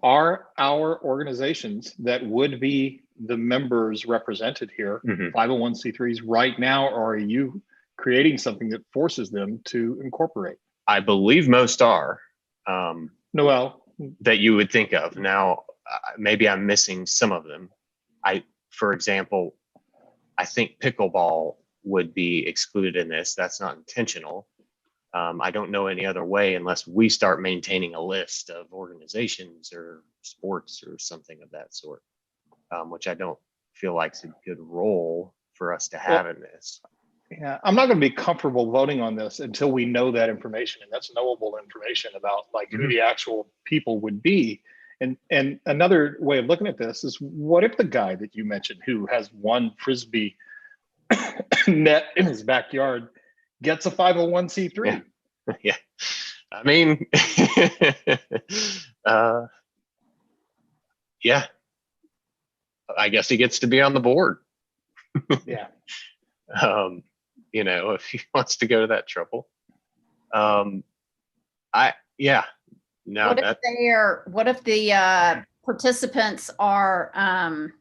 Our organizations that would be the members represented here, 501c3s right now, or are you creating something that forces them to incorporate? I believe most are. Noel, that you would think of. Now, maybe I'm missing some of them. For example, I think pickleball would be excluded in this. That's not intentional. I don't know any other way unless we start maintaining a list of organizations or sports or something of that sort, which I don't feel like is a good role for us to have in this. Yeah, I'm not going to be comfortable voting on this until we know that information, and that's knowable information about like who the actual people would be. And another way of looking at this is, what if the guy that you mentioned who has one Frisbee net in his backyard gets a 501c3? Yeah. I mean, yeah. I guess he gets to be on the board. Yeah. If he wants to go to that trouble. What if the participants are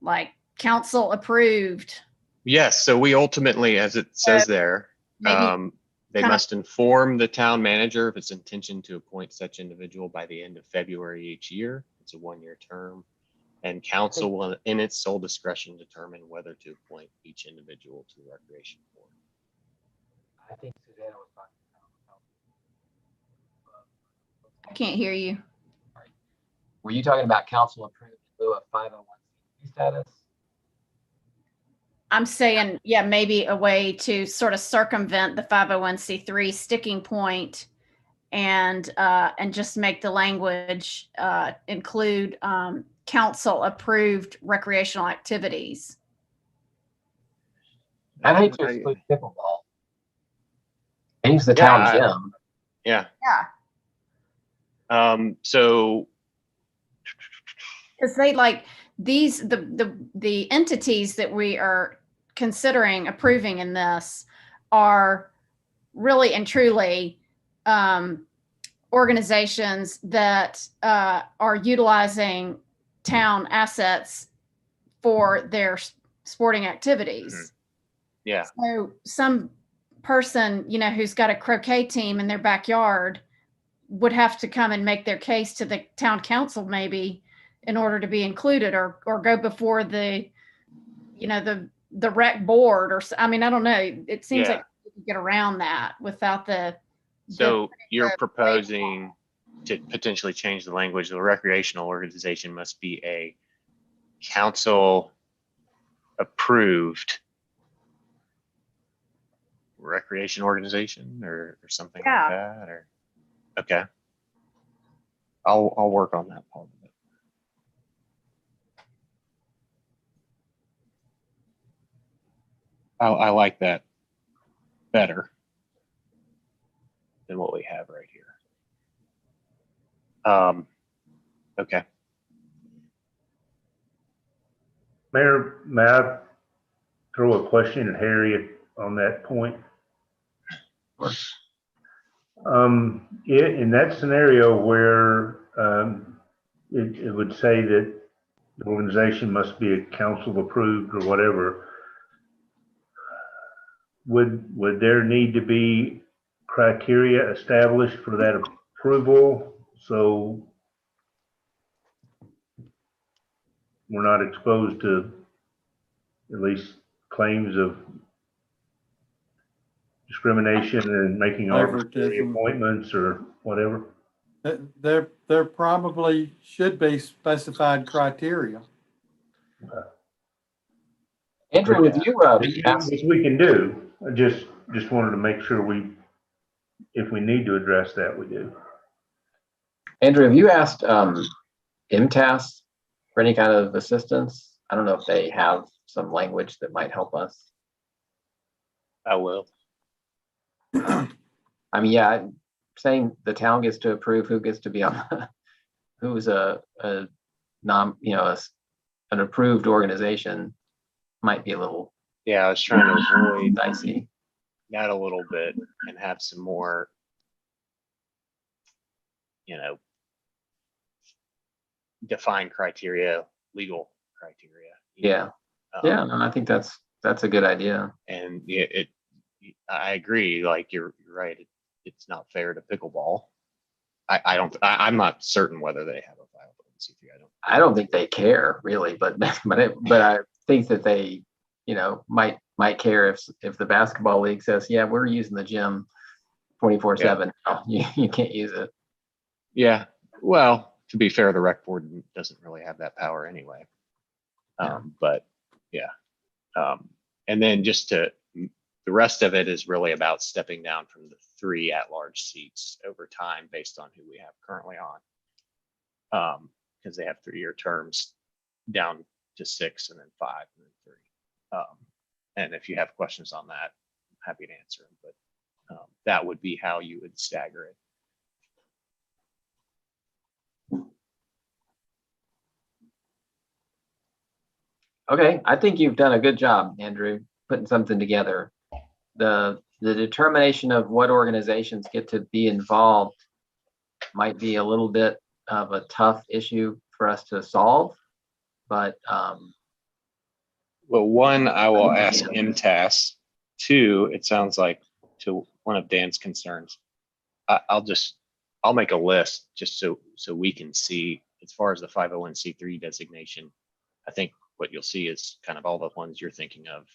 like council approved? Yes, so we ultimately, as it says there, they must inform the town manager of its intention to appoint such individual by the end of February each year. It's a 1-year term. And council will, in its sole discretion, determine whether to appoint each individual to the recreation board. I think Susanna was talking I can't hear you. about. Were you talking about council approved in lieu of 501c3 status? I'm saying, yeah, maybe a way to sort of circumvent the 501c3 sticking point, and just make the language include council approved recreational activities. I think to exclude pickleball. And use the town gym. Yeah. Yeah. So because they like these the entities that we are considering approving in this are really and truly organizations that are utilizing town assets for their sporting activities. Yeah. So some person, who's got a croquet team in their backyard would have to come and make their case to the town council maybe in order to be included, or go before the rec board, or I don't know. It seems like you can get around that without the. So you're proposing to potentially change the language. The recreational organization must be a council approved recreation organization or something like that, or okay. I'll work on that part of it. I like that better than what we have right here. Okay. Mayor, may I throw a question at Harry on that point? In that scenario where it would say that the organization must be a council approved or whatever, would there need to be criteria established for that approval? So we're not exposed to at least claims of discrimination and making arbitrary Favoritism. appointments or whatever. There probably should be specified criteria. Andrew, with you, Which we can do. I just wanted to make sure if we need to address that, we do. Andrew, have you asked MTAS for any kind of assistance? I don't know if they have some language that might help us. I will. I mean, yeah, saying the town gets to approve who gets to be on, who's a non, an approved organization might be a little Yeah, I was trying to avoid dicey. that a little bit and have some more, defined criteria, legal criteria. Yeah. Yeah, no, I think that's a good idea. And I agree. Like you're right. It's not fair to pickleball. I'm not certain whether they have a 501c3. I don't think they care really, but I think that they, might care if the basketball league says, yeah, we're using the gym 24/7. You can't use it. Yeah. Well, to be fair, the rec board doesn't really have that power anyway. But yeah. And then the rest of it is really about stepping down from the 3 at-large seats over time based on who we have currently on. Because they have 3-year terms down to 6 and then 5 and then 3. And if you have questions on that, I'm happy to answer them. But that would be how you would stagger it. Okay, I think you've done a good job, Andrew, putting something together. The determination of what organizations get to be involved might be a little bit of a tough issue for us to solve, but Well, 1, I will ask MTAS. 2, it sounds like to one of Dan's concerns. I'll make a list just so we can see as far as the 501c3 designation. I think what you'll see is kind of all the ones you're thinking of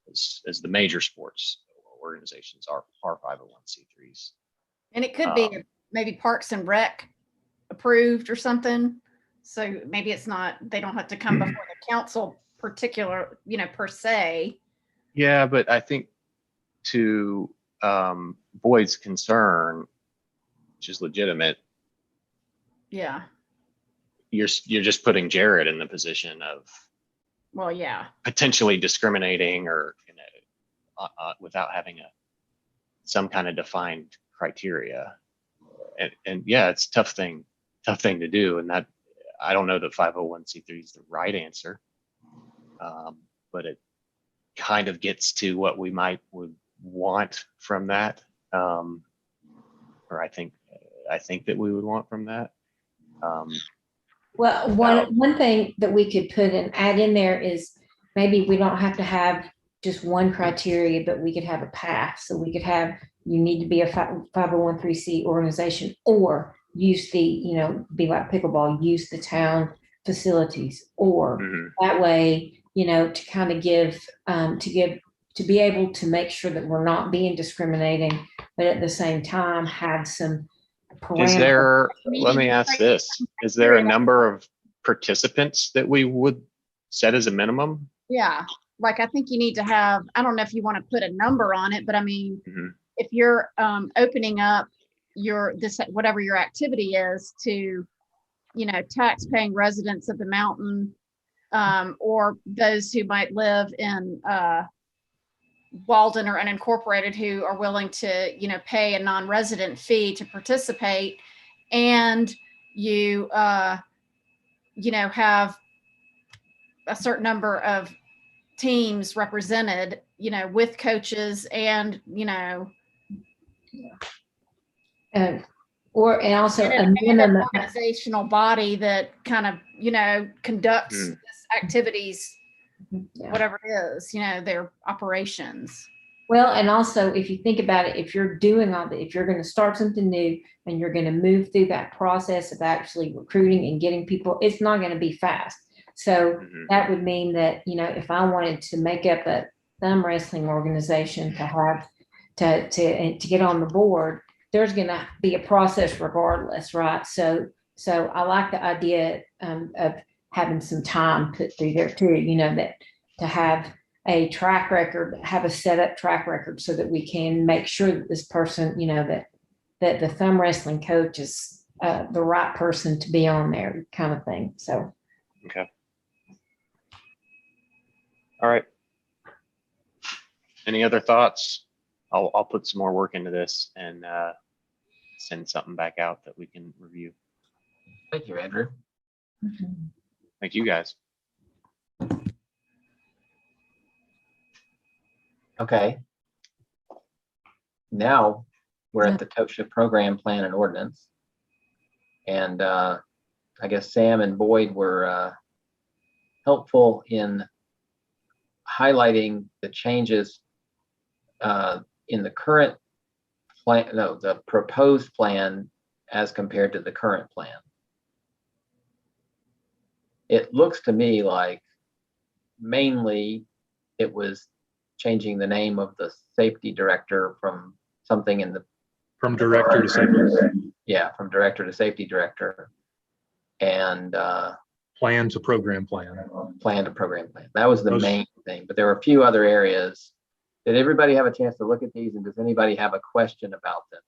as the major sports organizations are 501c3s. And it could be maybe Parks and Rec approved or something. So maybe it's not, they don't have to come before the council particular, per se. Yeah, but I think to Boyd's concern, which is legitimate, Yeah. you're just putting Jared in the position of Well, yeah. potentially discriminating or without having some kind of defined criteria. And yeah, it's a tough thing to do. And that I don't know that 501c3 is the right answer, but it kind of gets to what we would want from that, or I think that we would want from that. Well, one thing that we could put and add in there is maybe we don't have to have just one criteria, but we could have a path. So we could have, you need to be a 501c organization or use the, be like pickleball, use the town facilities, or that way, to kind of give, to be able to make sure that we're not being discriminating, but at the same time have some parameters. Let me ask this, is there a number of participants that we would set as a minimum? Yeah. Like, I think you need to have, I don't know if you want to put a number on it, but I mean, if you're opening up whatever your activity is to, tax-paying residents of the mountain, or those who might live in Walden or unincorporated who are willing to, pay a non-resident fee to participate, and you, have a certain number of teams represented, with coaches and, and also an organizational body that kind of, conducts activities Yeah. whatever it is, their operations. Well, and also if you think about it, if you're doing all if you're going to start something new and you're going to move through that process of actually recruiting and getting people, it's not going to be fast. So that would mean that, if I wanted to make up a thumb wrestling organization to have to get on the board, there's going to be a process regardless, right? So I like the idea of having some time put through there too, that to have a track record, have a set up track record so that we can make sure that this person, that the thumb wrestling coach is the right person to be on there, kind of thing. So. Okay. All right. Any other thoughts? I'll put some more work into this and send something back out that we can review. Thank you, Andrew. Thank you, guys. Okay. Now we're at the TOSHA program plan and ordinance. And I guess Sam and Boyd were helpful in highlighting the changes in the current plan, no, the proposed plan as compared to the current plan. It looks to me like mainly it was changing the name of the safety director from something in the From director to safety. Yeah, from director to safety director, and Plan to program plan. plan to program plan. That was the Most- main thing, but there were a few other areas. Did everybody have a chance to look at these, and does anybody have a question about them?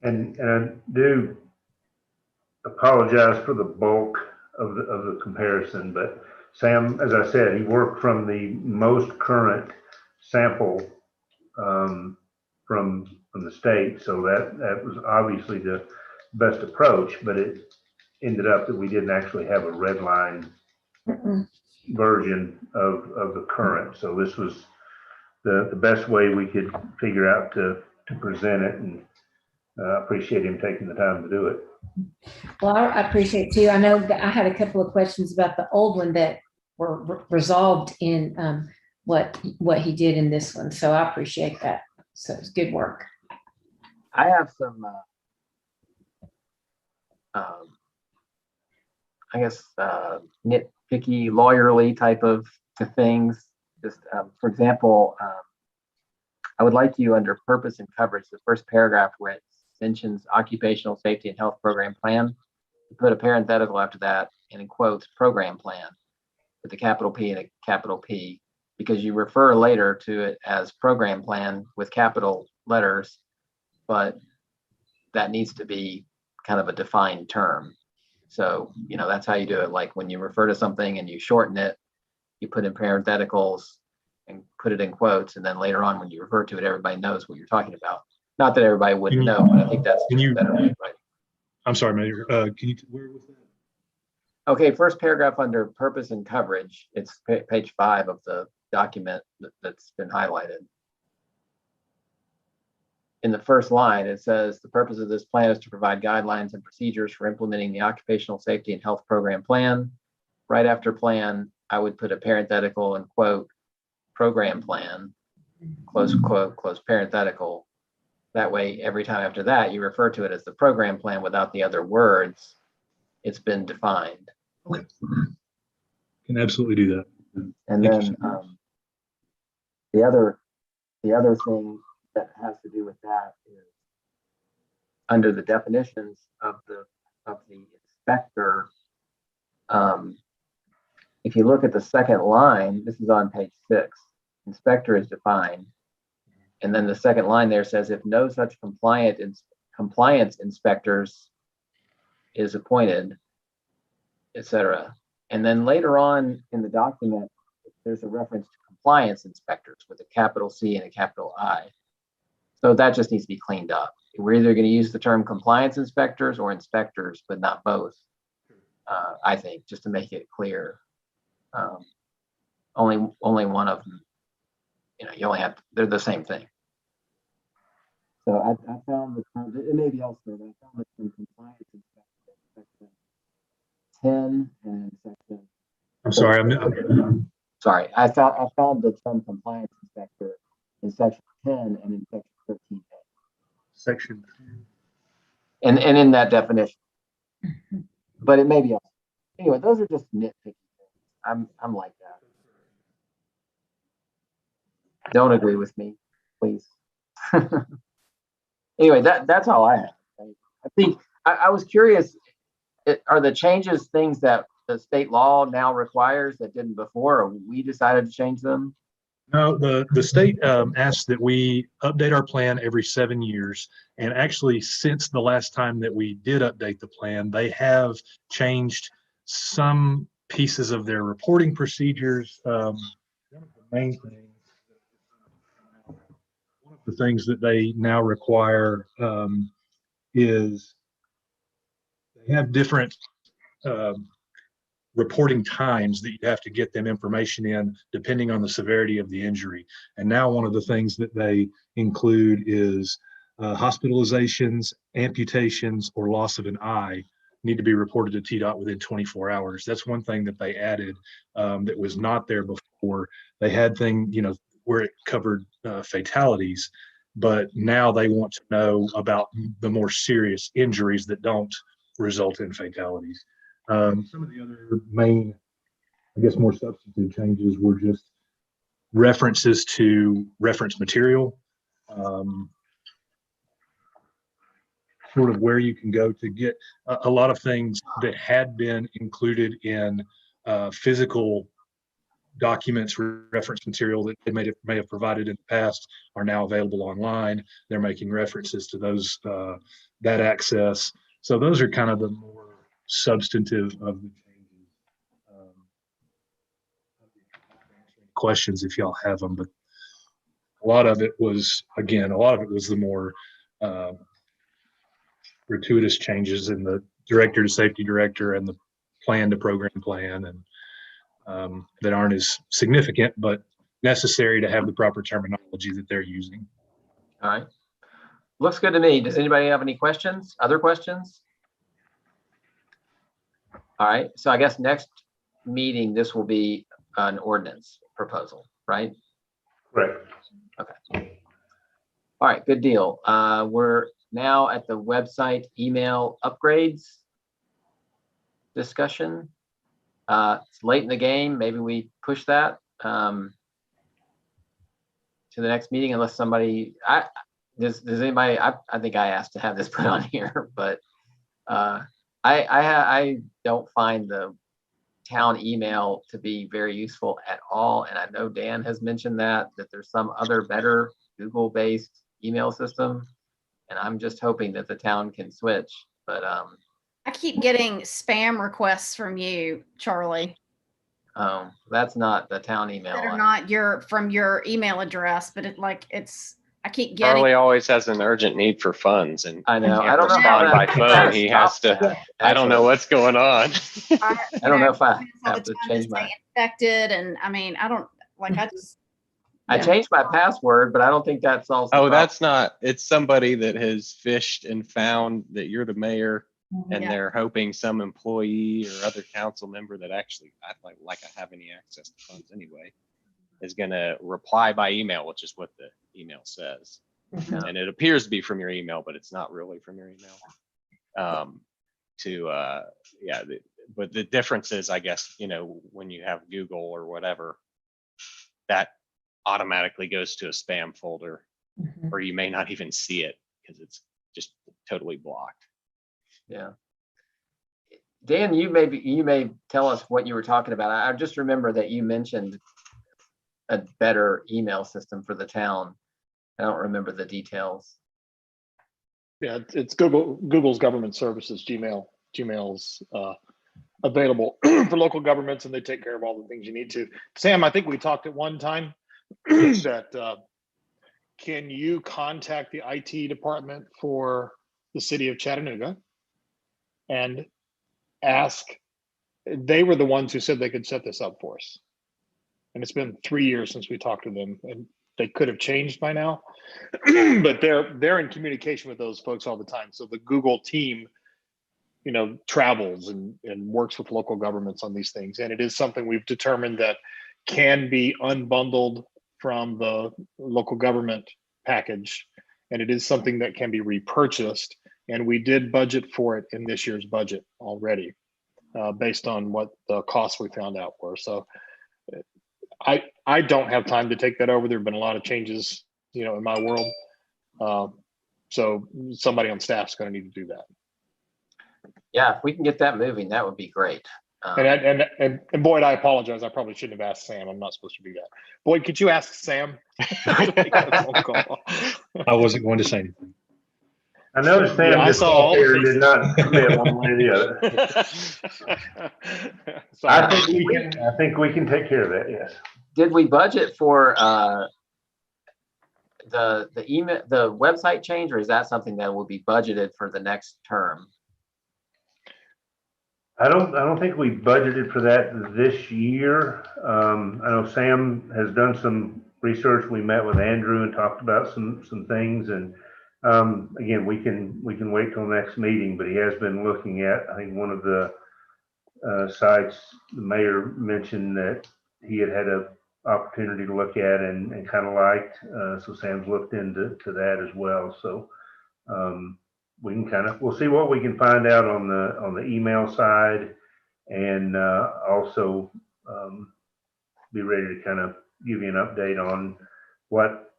And I do apologize for the bulk of the comparison, but Sam, as I said, he worked from the most current sample from the state, so that was obviously the best approach, but it ended up that we didn't actually have a red line version of the current. So this was the best way we could figure out to present it, and appreciate him taking the time to do it. Well, I appreciate too. I know that I had a couple of questions about the old one that were resolved in what he did in this one. So I appreciate that. So it's good work. I have some, I guess, nitpicky, lawyerly type of things. Just, for example, I would like you, under purpose and coverage, the first paragraph where it mentions occupational safety and health program plan, to put a parenthetical after that and in quotes program plan with a capital P and a capital P, because you refer later to it as program plan with capital letters, but that needs to be kind of a defined term. So, that's how you do it. Like when you refer to something and you shorten it, you put in parentheticals and put it in quotes, and then later on when you refer to it, everybody knows what you're talking about. Not that everybody wouldn't know, but I think that's better, right? I'm sorry, Mayor. Can you, where was that? Okay, first paragraph under purpose and coverage. It's page 5 of the document that's been highlighted. In the first line, it says the purpose of this plan is to provide guidelines and procedures for implementing the occupational safety and health program plan. Right after plan, I would put a parenthetical and quote program plan, close quote, close parenthetical. That way, every time after that, you refer to it as the program plan without the other words. It's been defined. Okay. Can absolutely do that. And Thank then you. the other thing that has to do with that is under the definitions of the inspector. If you look at the second line, this is on page 6. Inspector is defined, and then the second line there says if no such compliance inspectors is appointed, etc. And then later on in the document, there's a reference to compliance inspectors with a capital C and a capital I. So that just needs to be cleaned up. We're either going to use the term compliance inspectors or inspectors, but not both. I think, just to make it clear. Only one of them. You only have, they're the same thing. So I found the term, it may be elsewhere, but I found the term compliance inspector, section 10 and section. I'm sorry. Sorry, I found the term compliance inspector in section 10 and in section 13A. Section. And in that definition. But it may be, anyway, those are just nitpicky things. I'm like that. Don't agree with me, please. Anyway, that's all I have. I think I was curious, are the changes things that the state law now requires that didn't before, or we decided to change them? No, the state asks that we update our plan every 7 years. And actually, since the last time that we did update the plan, they have changed some pieces of their reporting procedures. One of the main things, one of the things that they now require is they have different reporting times that you have to get them information in depending on the severity of the injury. And now one of the things that they include is hospitalizations, amputations, or loss of an eye need to be reported to TDOT within 24 hours. That's one thing that they added that was not there before. They had where it covered fatalities, but now they want to know about the more serious injuries that don't result in fatalities. Some of the other main, I guess, more substantive changes were just references to reference material, sort of where you can go to get a lot of things that had been included in physical documents, reference material that they may have provided in the past are now available online. They're making references to those, that access. So those are kind of the more substantive of the changes. Questions if y'all have them, but a lot of it was the more gratuitous changes in the director to safety director and the plan to program plan, and that aren't as significant but necessary to have the proper terminology that they're using. All right, looks good to me. Does anybody have any questions? Other questions? All right, so I guess next meeting, this will be an ordinance proposal, right? Right. Okay. All right, good deal. We're now at the website email upgrades discussion. It's late in the game. Maybe we push that to the next meeting, unless somebody, does anybody, I think I asked to have this put on here, but I don't find the town email to be very useful at all. And I know Dan has mentioned that there's some other better Google-based email system. And I'm just hoping that the town can switch. But I keep getting spam requests from you, Charlie, that's not the town email. that are not from your email address, but I keep getting. Charlie always has an urgent need for funds, and I know. can't I don't know how respond by phone. He has to. that, I don't know what's going on. I don't know if I have to change my. Infected, and I mean, I don't like. I changed my password, but I don't think that solves the Oh, problem. that's not. It's somebody that has fished and found that you're the mayor, and Yeah. they're hoping some employee or other council member that actually I have any access to funds anyway is going to reply by email, which is what the email says. Yeah. And it appears to be from your email, but it's not really from your email. But the difference is, I guess, when you have Google or whatever, that automatically goes to a spam folder, or you may not even see it because it's just totally blocked. Yeah. Dan, you may tell us what you were talking about. I just remember that you mentioned a better email system for the town. I don't remember the details. Yeah, it's Google's government services, Gmail's available for local governments, and they take care of all the things you need to. Sam, I think we talked at one time that can you contact the IT department for the city of Chattanooga and ask, they were the ones who said they could set this up for us. And it's been 3 years since we talked to them, and they could have changed by now, but they're in communication with those folks all the time. So the Google team travels and works with local governments on these things. And it is something we've determined that can be unbundled from the local government package. And it is something that can be repurchased. And we did budget for it in this year's budget already, based on what the costs we found out were. So I don't have time to take that over. There have been a lot of changes, in my world. So somebody on staff is going to need to do that. Yeah, if we can get that moving, that would be great. And Boyd, I apologize. I probably shouldn't have asked Sam. I'm not supposed to do that. Boyd, could you ask Sam? I wasn't going to say anything. I noticed Sam I just saw all the there did faces. not commit one way or the other. I think we can take care of that. Yes. Did we budget for the email, the website change, or is that something that will be budgeted for the next term? I don't think we budgeted for that this year. I know Sam has done some research. We met with Andrew and talked about some things, and again, we can wait till next meeting, but he has been looking at, I think, one of the sites the mayor mentioned that he had an opportunity to look at and kind of liked. So Sam's looked into that as well. So we can we'll see what we can find out on the email side, and also be ready to kind of give you an update on what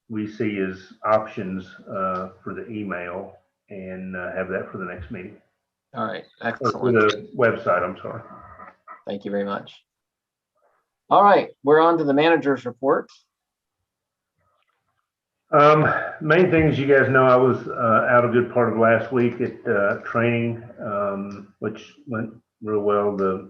we see as options for the email, and have that for the next meeting. All right, Or for excellent. the website, I'm sorry. Thank you very much. All right, we're on to the manager's report. Main things, you guys know, I was out a good part of last week at training, which went real well. The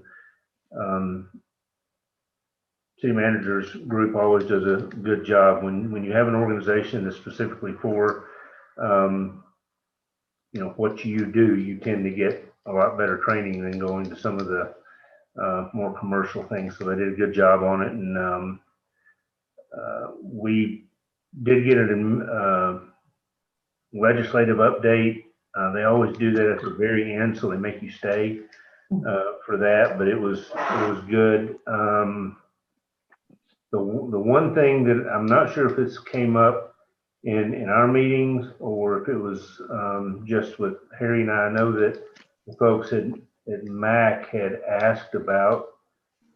city managers group always does a good job when you have an organization that's specifically for what you do. You tend to get a lot better training than going to some of the more commercial things. So they did a good job on it, and we did get a legislative update. They always do that at the very end, so they make you stay for that. But it was good. The one thing that I'm not sure if this came up in our meetings or if it was just with Harry and I know that the folks at MAC had asked about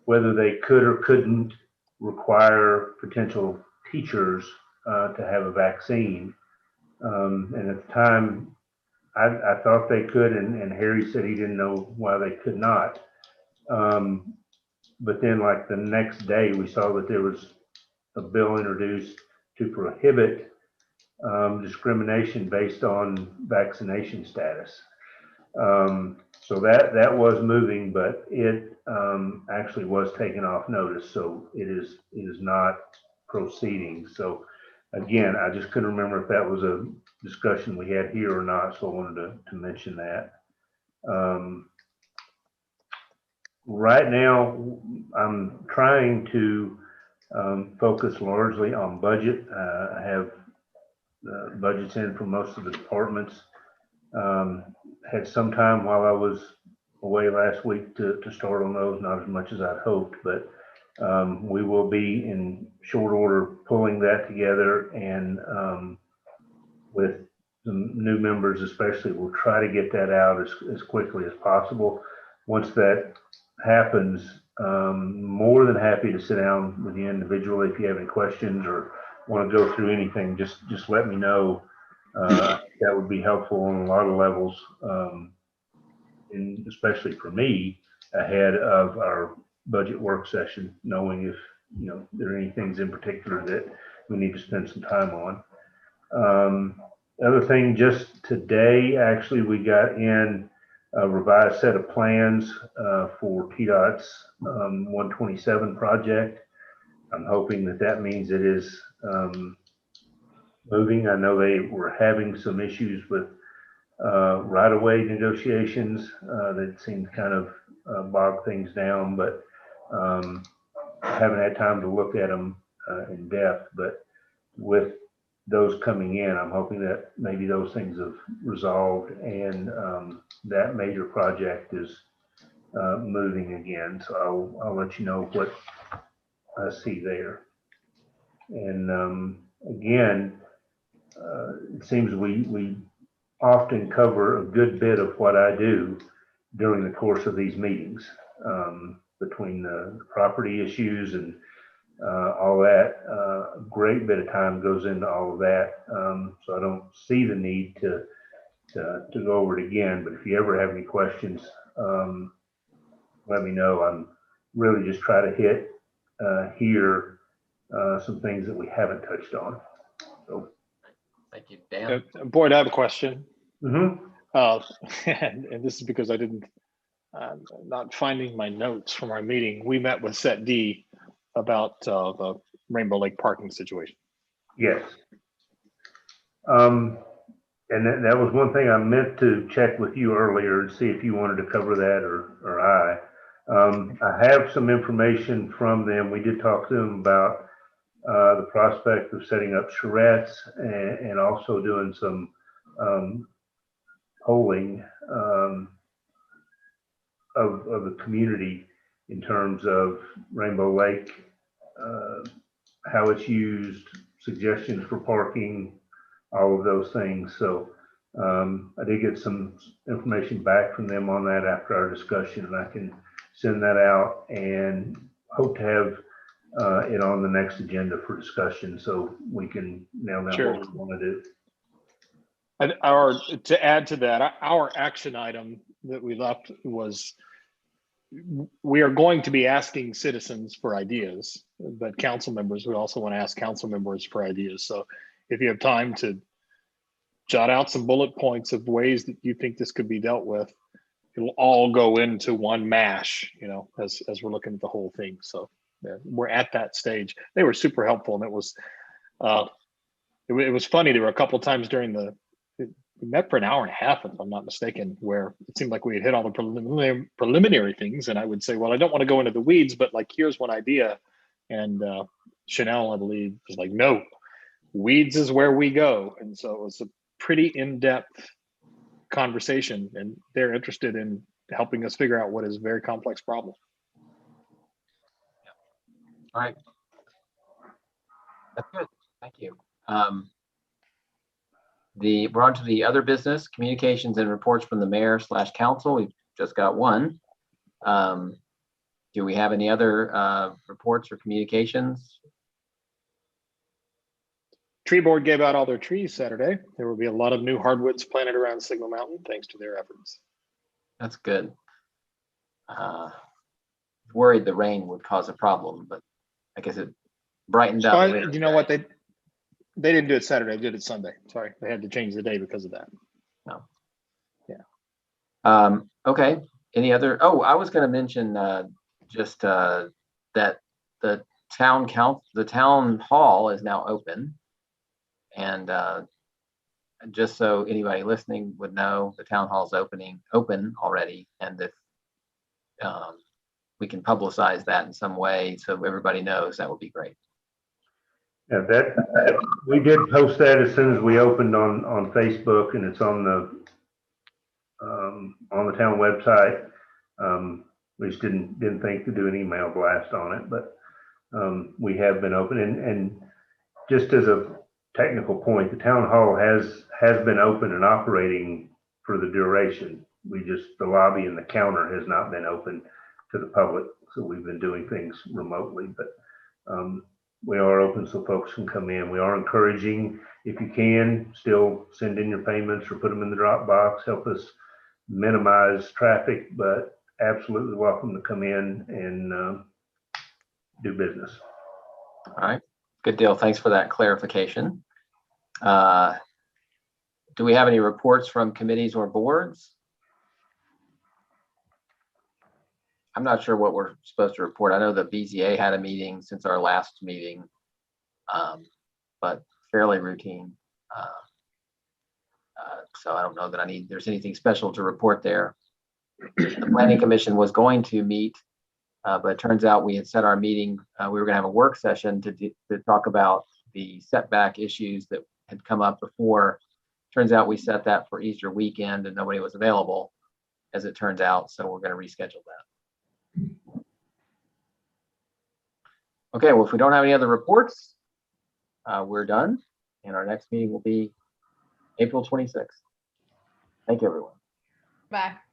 whether they could or couldn't require potential teachers to have a vaccine. And at the time, I thought they could, and Harry said he didn't know why they could not. But then, like the next day, we saw that there was a bill introduced to prohibit discrimination based on vaccination status. So that was moving, but it actually was taken off notice. So it is not proceeding. So again, I just couldn't remember if that was a discussion we had here or not. So I wanted to mention that. Right now, I'm trying to focus largely on budget. I have budgets in for most of the departments. Had some time while I was away last week to start on those, not as much as I'd hoped, but we will be in short order pulling that together, and with some new members especially, we'll try to get that out as quickly as possible. Once that happens, more than happy to sit down with you individually. If you have any questions or want to go through anything, just let me know. That would be helpful on a lot of levels, and especially for me ahead of our budget work session, knowing if there are any things in particular that we need to spend some time on. Other thing, just today, actually, we got in a revised set of plans for TDOT's 127 project. I'm hoping that means it is moving. I know they were having some issues with right-of-way negotiations that seemed kind of bog things down, but I haven't had time to look at them in depth. But with those coming in. I'm hoping that maybe those things have resolved and that major project is moving again. So I'll let you know what I see there. And again, it seems we often cover a good bit of what I do during the course of these meetings, between the property issues and all that. A great bit of time goes into all of that. So I don't see the need to go over it again, but if you ever have any questions, let me know. I'm really just trying to hit here some things that we haven't touched on. So, Thank you, Dan. Boyd, I have a question. mm-hmm. And this is because I didn't, not finding my notes from our meeting. We met with Set D about the Rainbow Lake parking situation. Yes. And that was one thing I meant to check with you earlier and see if you wanted to cover that or I. I have some information from them. We did talk to them about the prospect of setting up charrettes and also doing some polling of the community in terms of Rainbow Lake, how it's used, suggestions for parking, all of those things. So I did get some information back from them on that after our discussion, and I can send that out and hope to have it on the next agenda for discussion so we can nail down Sure. what we want to do. And to add to that, our action item that we left was, we are going to be asking citizens for ideas, but council members, we also want to ask council members for ideas. So if you have time to jot out some bullet points of ways that you think this could be dealt with, it'll all go into one mash, you know, as we're looking at the whole thing. So yeah, we're at that stage. They were super helpful, and it was funny. There were a couple of times during we met for an hour and a half, if I'm not mistaken, where it seemed like we had hit all the preliminary things. And I would say, well, I don't want to go into the weeds, but like, here's one idea. And Chanel, I believe, was like, no, weeds is where we go. And so it was a pretty in-depth conversation, and they're interested in helping us figure out what is a very complex problem. All right. That's good. Thank you. We're on to the other business, communications and reports from the mayor/council. We've just got one. Do we have any other reports or communications? Tree board gave out all their trees Saturday. There will be a lot of new hardwoods planted around Signal Mountain thanks to their efforts. That's good. Worried the rain would cause a problem, but I guess it brightened up. You know what? They didn't do it Saturday. They did it Sunday. Sorry, they had to change the day because of that. No. Yeah. Okay. Any other? Oh, I was going to mention just that the town hall is now open, and just so anybody listening would know, the town hall's open already, and if we can publicize that in some way so everybody knows, that would be great. Yeah, we did post that as soon as we opened on Facebook, and it's on the town website. We just didn't think to do an email blast on it, but we have been open. And just as a technical point, the town hall has been open and operating for the duration. The lobby and the counter has not been open to the public, so we've been doing things remotely, but we are open so folks can come in. We are encouraging, if you can, still send in your payments or put them in the Dropbox, help us minimize traffic, but absolutely welcome to come in and do business. All right, good deal. Thanks for that clarification. Do we have any reports from committees or boards? I'm not sure what we're supposed to report. I know the BZA had a meeting since our last meeting, but fairly routine. So I don't know that there's anything special to report there. The Planning Commission was going to meet, but it turns out we had set our meeting. We were going to have a work session to talk about the setback issues that had come up before. Turns out we set that for Easter weekend and nobody was available, as it turns out, so we're going to reschedule that. Okay, well, if we don't have any other reports, we're done, and our next meeting will be April 26th. Thank you, everyone. Bye.